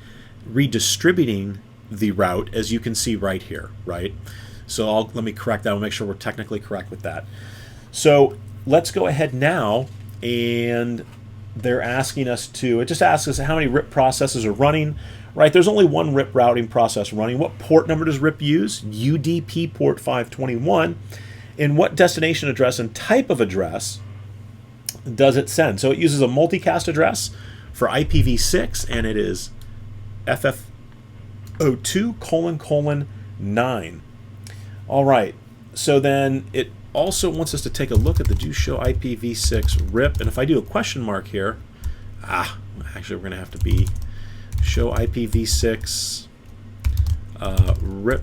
Speaker 1: the route, as you can see right here, right? So let me correct that. I'll make sure we're technically correct with that. So let's go ahead now, and they're asking us to, it just asks us how many RIP processes are running, right? There's only one RIP routing process running. What port number does RIP use? UDP port 521. And what destination address and type of address does it send? So it uses a multicast address for IPv6, and it is FF02::9. All right, so then it also wants us to take a look at the do show IPv6 RIP, and if I do a question mark here, actually we're going to have to be show IPv6 RIP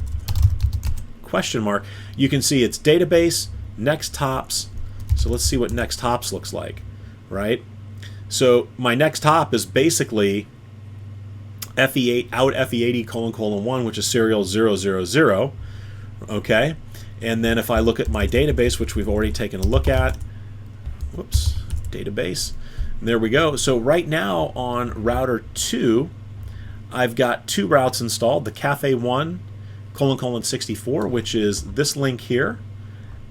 Speaker 1: question mark. You can see it's database, next hops. So let's see what next hops looks like, right? So my next hop is basically FE8 out FE80::1, which is serial 000, okay? And then if I look at my database, which we've already taken a look at, whoops, database, there we go. So right now on router 2, I've got 2 routes installed, the cafe1::64, which is this link here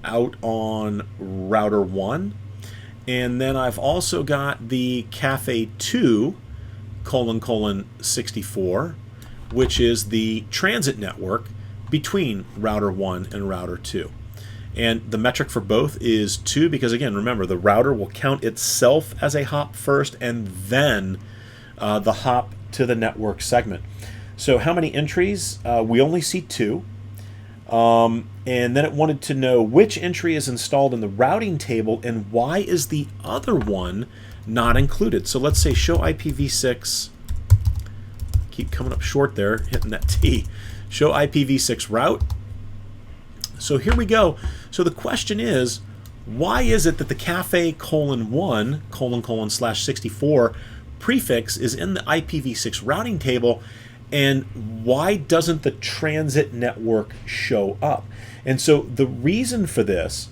Speaker 1: out on router 1. And then I've also got the cafe2::64, which is the transit network between router 1 and router 2. And the metric for both is 2 because, again, remember, the router will count itself as a hop first and then the hop to the network segment. So how many entries? We only see 2. And then it wanted to know which entry is installed in the routing table and why is the other one not included. So let's say show IPv6, keep coming up short there, hitting that T, show IPv6 route. So here we go. So the question is, why is it that the cafe:1::/64 prefix is in the IPv6 routing table, and why doesn't the transit network show up? And so the reason for this,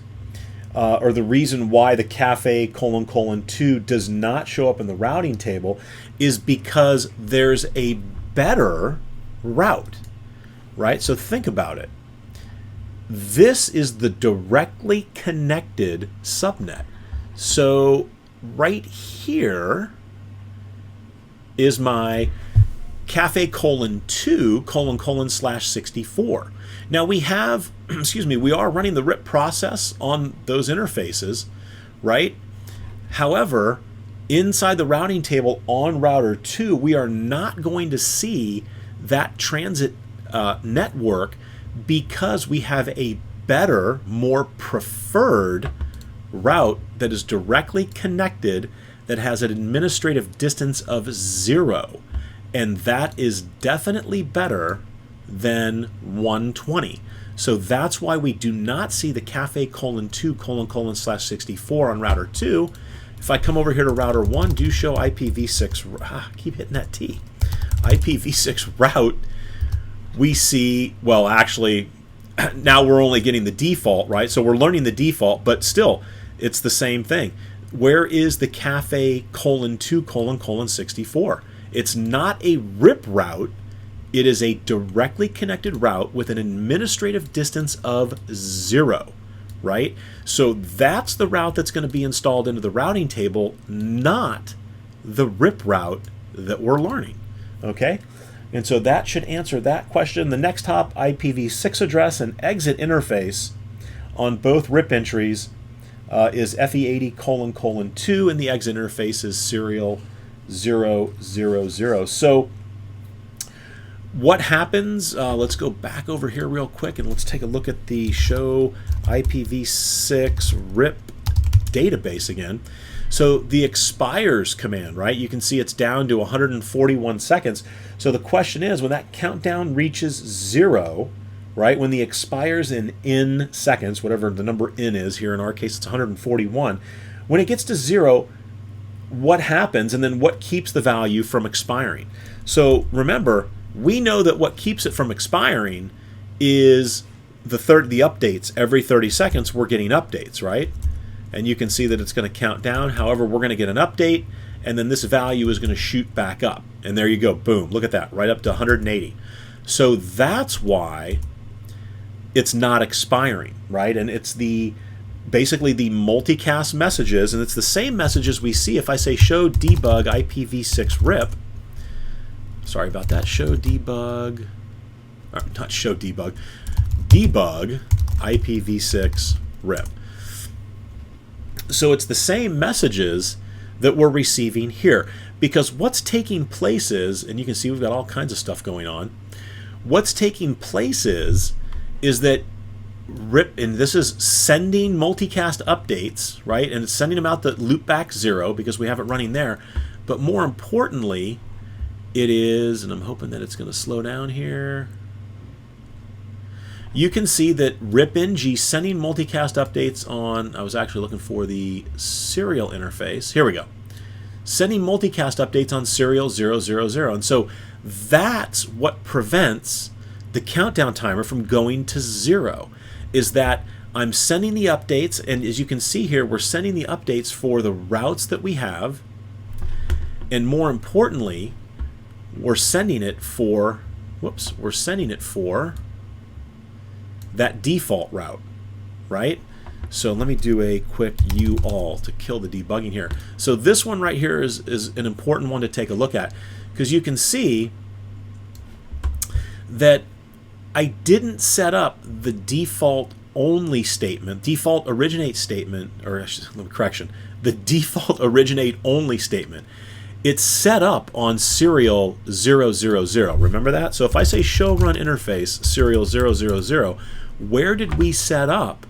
Speaker 1: or the reason why the cafe:2 does not show up in the routing table, is because there's a better route, right? So think about it. This is the directly connected subnet. So right here is my cafe:2::/64. Now we have, we are running the RIP process on those interfaces, right? However, inside the routing table on router 2, we are not going to see that transit network because we have a better, more preferred route that is directly connected, that has an administrative distance of 0. And that is definitely better than 120. So that's why we do not see the cafe:2::/64 on router 2. If I come over here to router 1, do show IPv6, keep hitting that T, IPv6 route, we see, well, actually, now we're only getting the default, right? So we're learning the default, but still, it's the same thing. Where is the cafe:2::/64? It's not a RIP route. It is a directly connected route with an administrative distance of 0, right? So that's the route that's going to be installed into the routing table, not the RIP route that we're learning, okay? And so that should answer that question. The next hop, IPv6 address and exit interface on both RIP entries is FE80::2, and the exit interface is serial 000. So what happens, let's go back over here real quick and let's take a look at the show IPv6 RIP database again. So the expires command, right? You can see it's down to 141 seconds. So the question is, when that countdown reaches 0, right, when the expires in seconds, whatever the number in is, here in our case it's 141, when it gets to 0, what happens, and then what keeps the value from expiring? So remember, we know that what keeps it from expiring is the updates. Every 30 seconds we're getting updates, right? And you can see that it's going to count down. However, we're going to get an update, and then this value is going to shoot back up. And there you go, boom, look at that, right up to 180. So that's why it's not expiring, right? And it's basically the multicast messages, and it's the same messages we see if I say show debug IPv6 RIP. Sorry about that, show debug, or not show debug, debug IPv6 RIP. So it's the same messages that we're receiving here, because what's taking place is, and you can see we've got all kinds of stuff going on, what's taking place is that RIP, and this is sending multicast updates, right? And it's sending them out the loopback 0 because we have it running there. But more importantly, it is, and I'm hoping that it's going to slow down here. You can see that RIPng sending multicast updates on, I was actually looking for the serial interface. Here we go. Sending multicast updates on serial 000. And so that's what prevents the countdown timer from going to 0, is that I'm sending the updates, and as you can see here, we're sending the updates for the routes that we have, and more importantly, we're sending it for, we're sending it for that default route, right? So let me do a quick all to kill the debugging here. So this one right here is an important one to take a look at, because you can see that I didn't set up the default only statement, default originate statement, or correction, the default originate only statement. It's set up on serial 000. Remember that? So if I say show run interface serial 000, where did we set up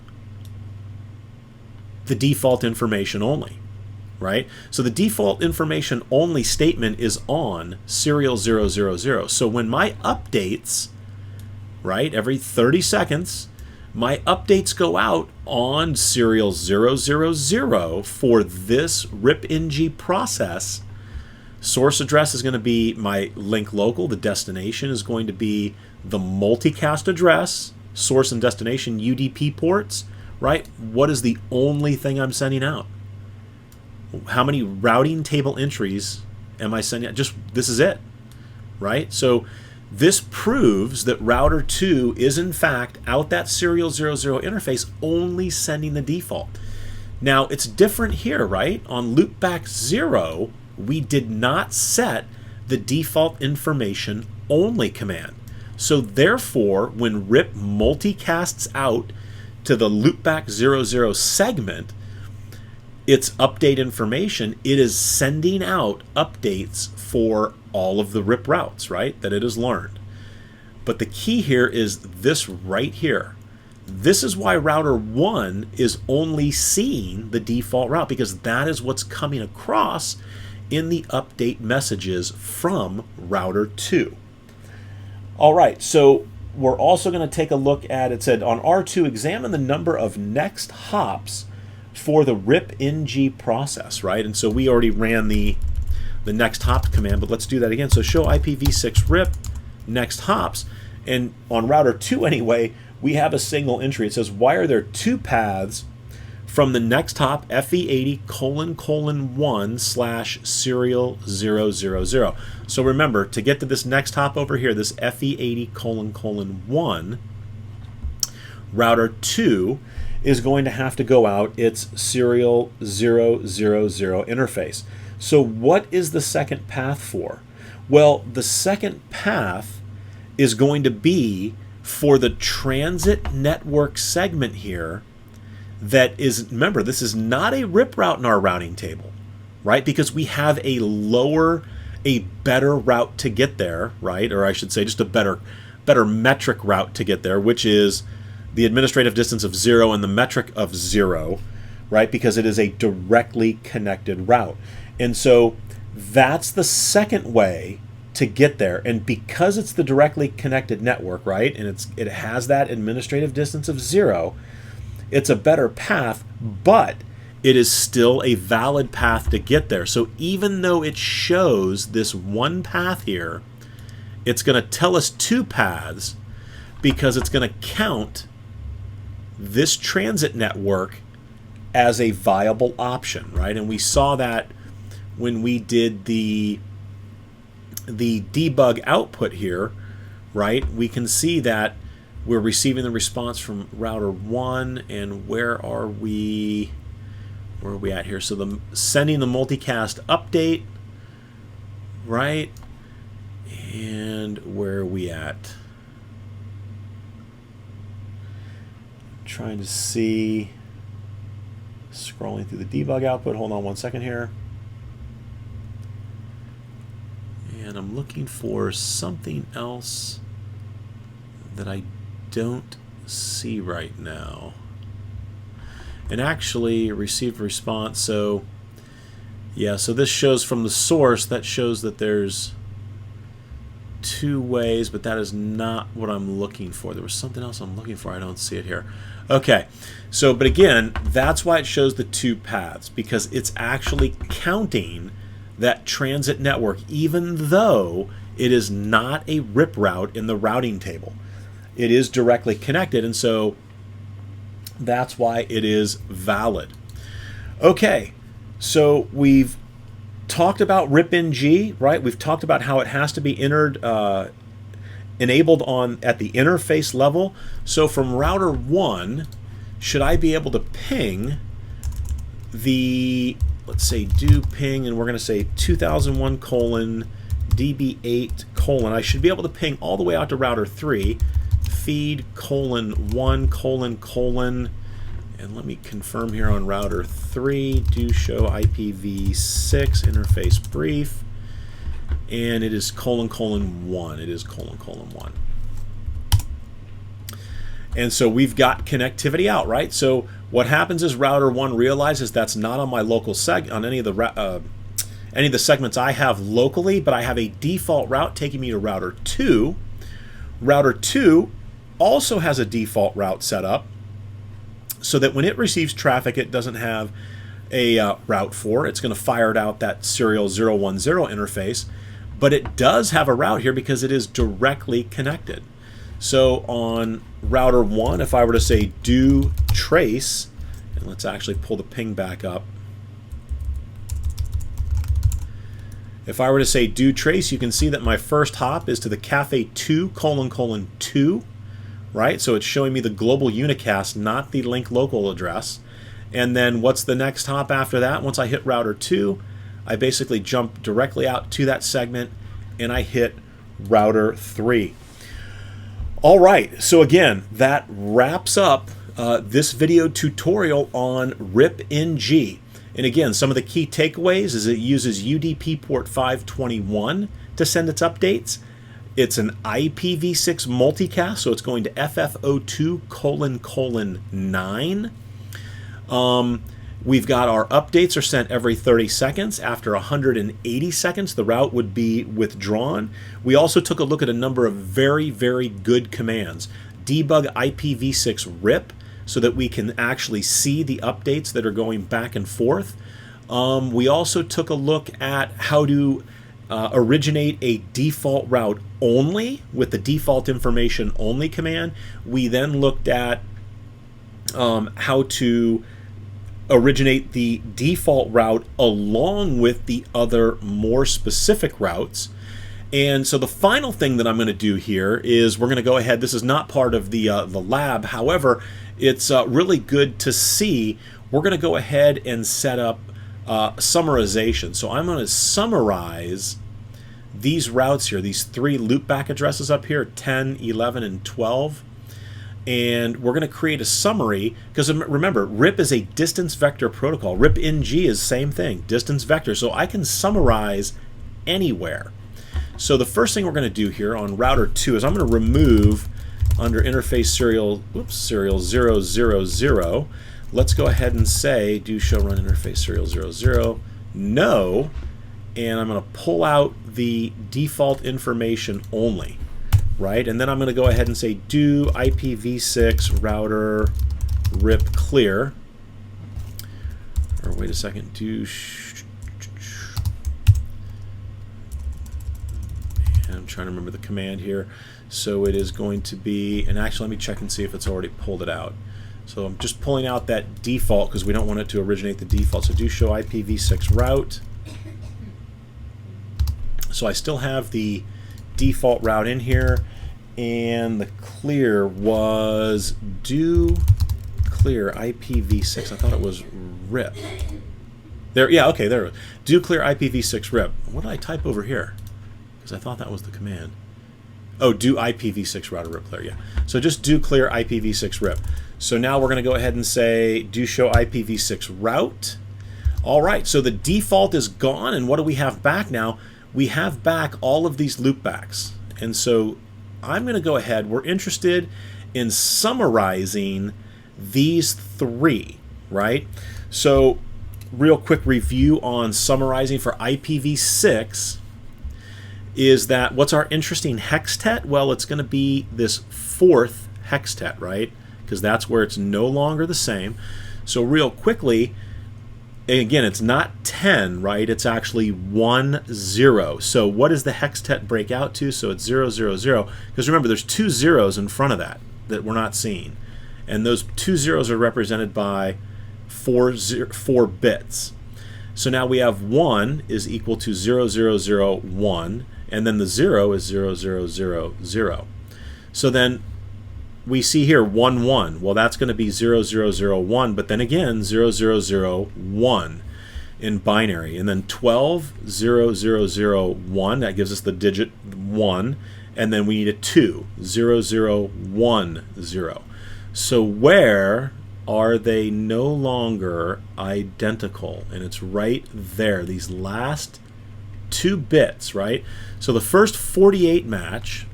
Speaker 1: the default information only, right? So the default information only statement is on serial 000. So when my updates, right, every 30 seconds, my updates go out on serial 000 for this RIPng process. Source address is going to be my link local. The destination is going to be the multicast address, source and destination UDP ports, right? What is the only thing I'm sending out? How many routing table entries am I sending out? Just, this is it, right? So this proves that router 2 is in fact out that serial 000 interface only sending the default. Now it's different here, right? On loopback 0, we did not set the default information only command. So therefore, when RIP multicasts out to the loopback 00 segment, its update information, it is sending out updates for all of the RIP routes, right, that it has learned. But the key here is this right here. This is why router 1 is only seeing the default route, because that is what's coming across in the update messages from router 2. All right, so we're also going to take a look at, it said on R2, examine the number of next hops for the RIPng process, right? And so we already ran the next hop command, but let's do that again. So show IPv6 RIP next hops, and on router 2 anyway, we have a single entry. It says, why are there 2 paths from the next hop FE80:1/serial 000. So remember, to get to this next hop over here, this FE80:1, router 2 is going to have to go out its serial 000 interface. So what is the second path for? Well, the second path is going to be for the transit network segment here that is, remember, this is not a RIP route in our routing table, right? Because we have a better route to get there, right? Or I should say just a better metric route to get there, which is the administrative distance of 0 and the metric of 0, right? Because it is a directly connected route. And so that's the second way to get there. And because it's the directly connected network, right? And it has that administrative distance of 0, it's a better path, but it is still a valid path to get there. So even though it shows this one path here, it's going to tell us 2 paths because it's going to count this transit network as a viable option, right? And we saw that when we did the debug output here, right? We can see that we're receiving the response from router 1, and where are we at here? So sending the multicast update, right? And where are we at? Trying to see, scrolling through the debug output. Hold on one second here. And I'm looking for something else that I don't see right now. And actually received response, so yeah, so this shows from the source, that shows that there's 2 ways, but that is not what I'm looking for. There was something else I'm looking for. I don't see it here. Okay, so but again, that's why it shows the 2 paths, because it's actually counting that transit network, even though it is not a RIP route in the routing table. It is directly connected, and so that's why it is valid. Okay, so we've talked about RIPng, right? We've talked about how it has to be enabled on at the interface level. So from router 1, should I be able to ping the, let's say do ping, and we're going to say 2001 colon db8 colon. I should be able to ping all the way out to router 3, feed colon 1 colon colon, and let me confirm here on router 3, do show IPv6 interface brief, and it is colon colon 1. It is colon colon 1. And so we've got connectivity out, right? So what happens is router 1 realizes that's not on my local on any of the segments I have locally, but I have a default route taking me to router 2. Router 2 also has a default route set up, so that when it receives traffic, it doesn't have a route for. It's going to fire it out that serial 010 interface, but it does have a route here because it is directly connected. So on router 1, if I were to say do trace, and let's actually pull the ping back up. If I were to say do trace, you can see that my first hop is to the cafe 2 colon colon 2. Right, so it's showing me the global unicast, not the link local address. And then what's the next hop after that? Once I hit router 2, I basically jump directly out to that segment and I hit router 3. All right, so again, that wraps up this video tutorial on RIPng. And again, some of the key takeaways is it uses UDP port 521 to send its updates. It's an IPv6 multicast, so it's going to FF02 colon colon 9. We've got our updates are sent every 30 seconds. After 180 seconds, the route would be withdrawn. We also took a look at a number of very, very good commands. Debug IPv6 RIP, so that we can actually see the updates that are going back and forth. We also took a look at how to originate a default route only with the default information only command. We then looked at how to originate the default route along with the other more specific routes. And so the final thing that I'm going to do here is we're going to go ahead. This is not part of the lab. However, it's really good to see. We're going to go ahead and set up summarization. So I'm going to summarize these routes here, these 3 loopback addresses up here, 10, 11, and 12. And we're going to create a summary, because remember, RIP is a distance vector protocol. RIPng is the same thing, distance vector. So I can summarize anywhere. So the first thing we're going to do here on router 2 is I'm going to remove under interface serial 000. Let's go ahead and say do show run interface serial 00 no, and I'm going to pull out the default information only, right? And then I'm going to go ahead and say do IPv6 router RIP clear, or wait a second, do I'm trying to remember the command here. So it is going to be, and actually let me check and see if it's already pulled it out. So I'm just pulling out that default because we don't want it to originate the default. So do show IPv6 route. So I still have the default route in here, and the clear was do clear IPv6. I thought it was RIP. There, yeah, okay, there it was. Do clear IPv6 RIP. What did I type over here? Because I thought that was the command. Oh, do IPv6 router RIP clear, yeah. So just do clear IPv6 RIP. So now we're going to go ahead and say do show IPv6 route. All right, so the default is gone, and what do we have back now? We have back all of these loopbacks. And so I'm going to go ahead. We're interested in summarizing these three, right? So real quick review on summarizing for IPv6 is that what's our interesting hextet? Well, it's going to be this fourth hextet, right? Because that's where it's no longer the same. So real quickly, again, it's not 10, right? It's actually 10. So what does the hextet break out to? So it's 000. Because remember, there's two zeros in front of that we're not seeing. And those two zeros are represented by four bits. So now we have 1 is equal to 0001, and then the 0 is 0000. So then we see here 11. Well, that's going to be 0001, but then again 0001 in binary, and then 120001, that gives us the digit 1, and then we need a 2, 0010. So where are they no longer identical? And it's right there, these last two bits, right? So the first 48 match,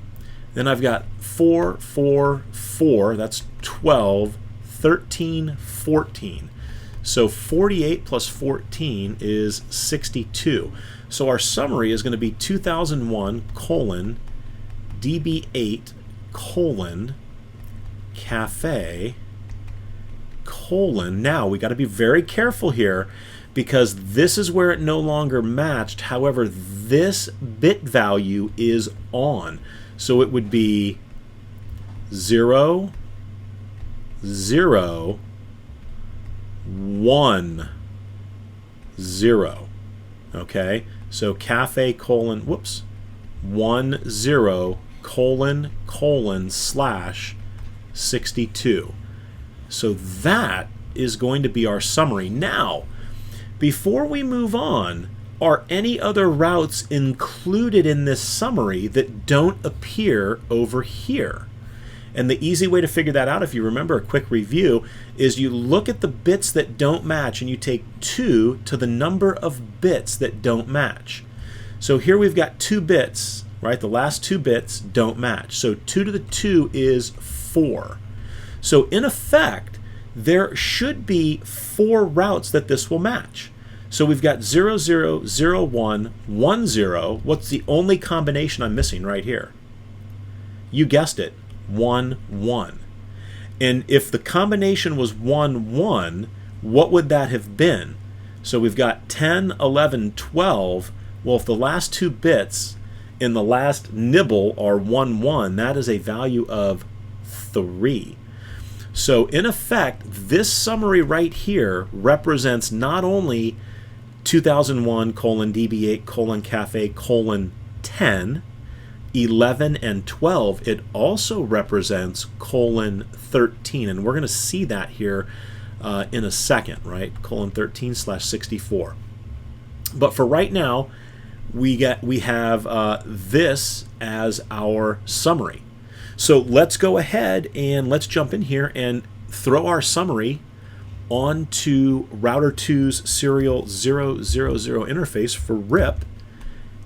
Speaker 1: then I've got 4, 4, 4, that's 12, 13, 14. So 48 plus 14 is 62. So our summary is going to be 2001 colon DB8 colon cafe colon. Now we got to be very careful here because this is where it no longer matched. However, this bit value is on. So it would be 0, 0, 1, 0. Okay, so cafe colon, whoops, 10 colon slash 62. So that is going to be our summary. Now, before we move on, are any other routes included in this summary that don't appear over here? And the easy way to figure that out, if you remember a quick review, is you look at the bits that don't match and you take 2 to the number of bits that don't match. So here we've got 2 bits, right? The last 2 bits don't match. So 2 to the 2 is 4. So in effect, there should be 4 routes that this will match. So we've got 00, 01, 10. What's the only combination I'm missing right here? You guessed it, 1, 1. And if the combination was 1, 1, what would that have been? So we've got 10, 11, 12. Well, if the last 2 bits in the last nibble are 1, 1, that is a value of 3. So in effect, this summary right here represents not only 2001 colon DB8 colon cafe colon 10, 11, and 12, it also represents colon 13. And we're going to see that here in a second, right? Colon 13 slash 64. But for right now, we have this as our summary. So let's go ahead and let's jump in here and throw our summary onto router 2's serial 000 interface for RIP.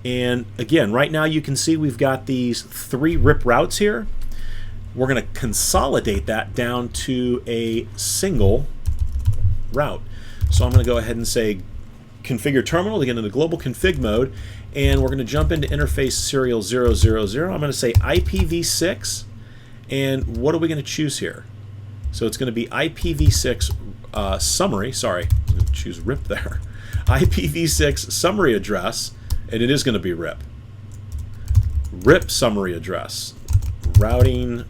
Speaker 1: And again, right now you can see we've got these 3 RIP routes here. We're going to consolidate that down to a single route. So I'm going to go ahead and say configure terminal to get into global config mode, and we're going to jump into interface serial 000. I'm going to say IPv6, and what are we going to choose here? So it's going to be IPv6 summary. Sorry, I'm going to choose RIP there. IPv6 summary address, and it is going to be RIP. RIP summary address. Routing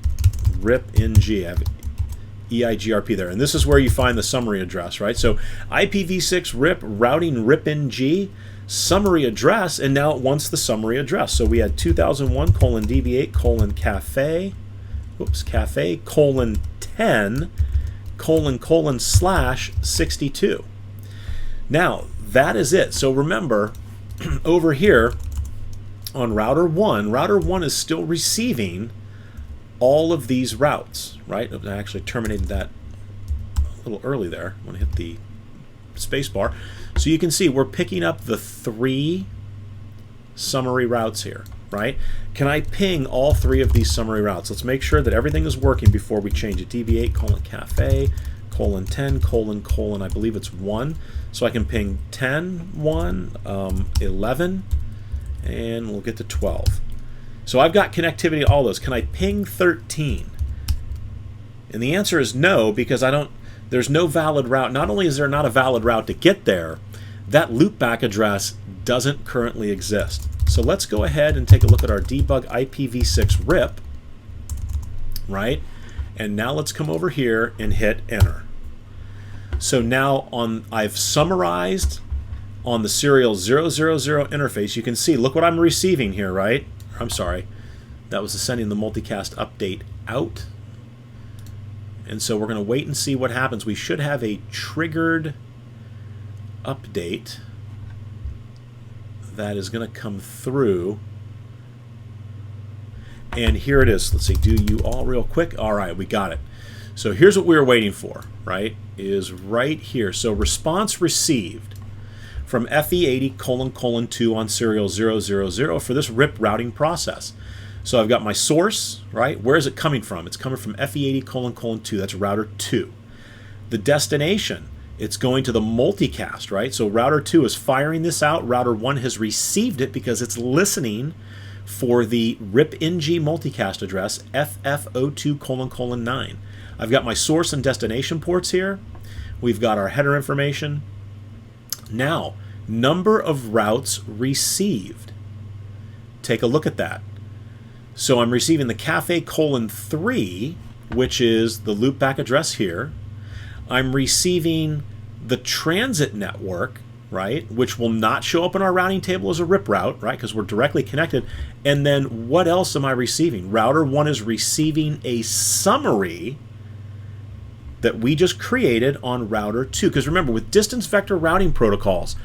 Speaker 1: RIPng. I have EIGRP there, and this is where you find the summary address, right? So IPv6 RIP routing RIPng summary address, and now it wants the summary address. So we had 2001 colon DB8 colon cafe, cafe colon 10 colon slash 62. Now that is it. So remember, over here on router 1 is still receiving all of these routes, right? I actually terminated that a little early there. I want to hit the space bar. So you can see we're picking up the 3 summary routes here. right? Can I ping all three of these summary routes? Let's make sure that everything is working before we change it. DB8 : cafe, :10, : I believe it's 1. So I can ping 10, 1, 11, and we'll get to 12. So I've got connectivity to all those. Can I ping 13? And the answer is no, because there's no valid route. Not only is there not a valid route to get there, that loopback address doesn't currently exist. So let's go ahead and take a look at our debug IPv6 RIP, right? And now let's come over here and hit enter. So now I've summarized on the serial 000 interface. You can see, look what I'm receiving here, right? I'm sorry, that was sending the multicast update out. And so we're going to wait and see what happens. We should have a triggered update that is going to come through. And here it is. Let's see, do you all real quick. All right, we got it. So here's what we were waiting for, right? Is right here. So response received from FE80 : 2 on serial 000 for this RIP routing process. So I've got my source, right? Where is it coming from? It's coming from FE80 : 2. That's router 2. The destination, it's going to the multicast, right? So router 2 is firing this out. Router 1 has received it because it's listening for the RIPng multicast address FF02 : 9. I've got my source and destination ports here. We've got our header information. Now, number of routes received. Take a look at that. So I'm receiving the cafe : 3, which is the loopback address here. I'm receiving the transit network, right, which will not show up in our routing table as a RIP route, right, because we're directly connected. And then what else am I receiving? Router 1 is receiving a summary that we just created on router 2. Because remember, with distance vector routing protocols,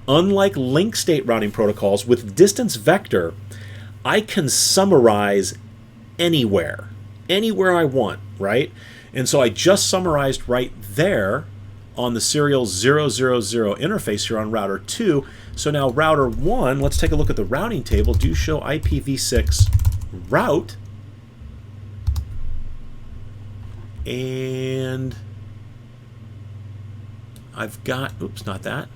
Speaker 1: unlike link state routing protocols, with distance vector, I can summarize anywhere I want, right? And so I just summarized right there on the serial 000 interface here on router 2. So now router 1, let's take a look at the routing table. Do show IPv6 route. And I've got, oops, not that.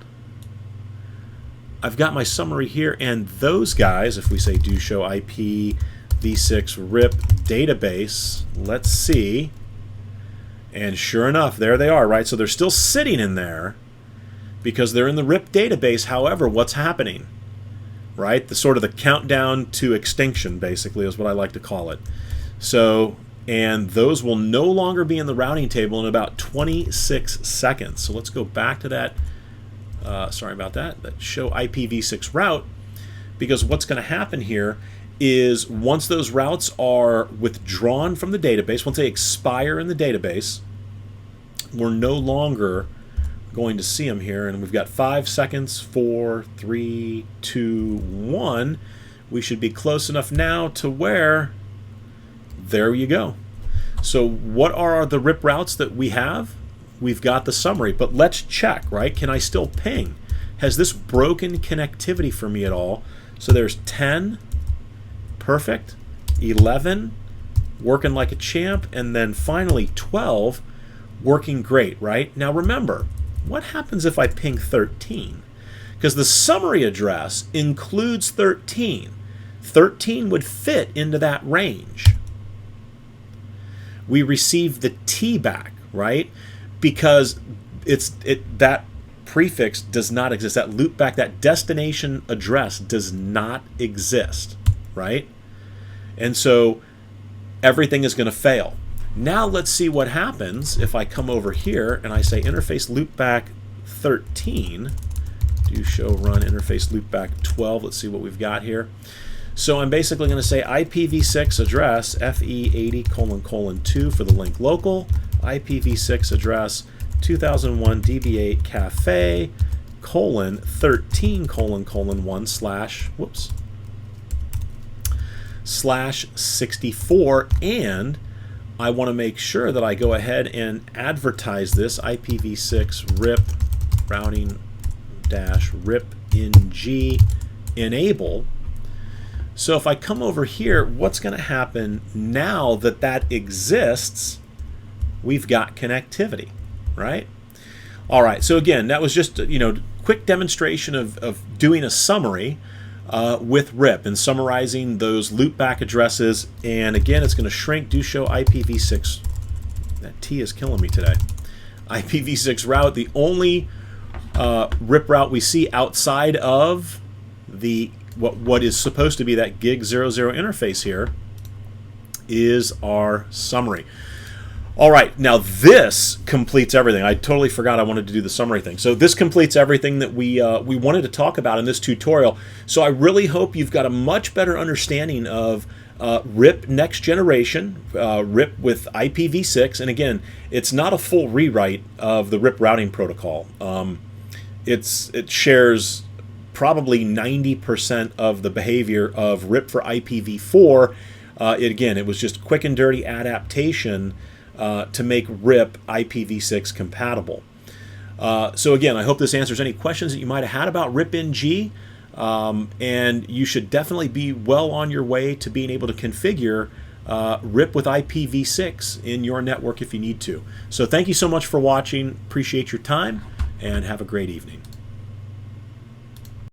Speaker 1: I've got my summary here, and those guys, if we say do show IPv6 RIP database, let's see. And sure enough, there they are, right? So they're still sitting in there because they're in the RIP database. However, what's happening, right? The sort of the countdown to extinction, basically, is what I like to call it. So, and those will no longer be in the routing table in about 26 seconds. So let's go back to that. Sorry about that. That show IPv6 route, because what's going to happen here is once those routes are withdrawn from the database, once they expire in the database, we're no longer going to see them here. And we've got 5 seconds, 4, 3, 2, 1. We should be close enough now to where, there you go. So what are the RIP routes that we have? We've got the summary, but let's check, right? Can I still ping? Has this broken connectivity for me at all? So there's 10, perfect, 11, working like a champ, and then finally 12, working great, right? Now remember, what happens if I ping 13? Because the summary address includes 13. 13 would fit into that range. We receive the T back, right? Because that prefix does not exist. That loopback, that destination address does not exist, right? And so everything is going to fail. Now let's see what happens if I come over here and I say interface loopback 13. Do show run interface loopback 12. Let's see what we've got here. So I'm basically going to say IPv6 address FE80 : 2 for the link local, IPv6 address 2001 DB8 cafe : 13 : 1 /64, and I want to make sure that I go ahead and advertise this IPv6 RIP routing -RIPng enable. So if I come over here, what's going to happen now that that exists? We've got connectivity, right? All right, so again, that was just, quick demonstration of doing a summary with RIP and summarizing those loopback addresses. And again, it's going to shrink, do show IPv6. That T is killing me today. IPv6 route, the only RIP route we see outside of the what is supposed to be that gig 00 interface here is our summary. All right, now this completes everything. I totally forgot I wanted to do the summary thing. So this completes everything that we wanted to talk about in this tutorial. So I really hope you've got a much better understanding of RIP next generation, RIP with IPv6. And again, it's not a full rewrite of the RIP routing protocol. It shares probably 90% of the behavior of RIP for IPv4. Again, it was just quick and dirty adaptation to make RIP IPv6 compatible. So again, I hope this answers any questions that you might have had about RIPng, and you should definitely be well on your way to being able to configure RIP with IPv6 in your network if you need to. So thank you so much for watching. Appreciate your time, and have a great evening.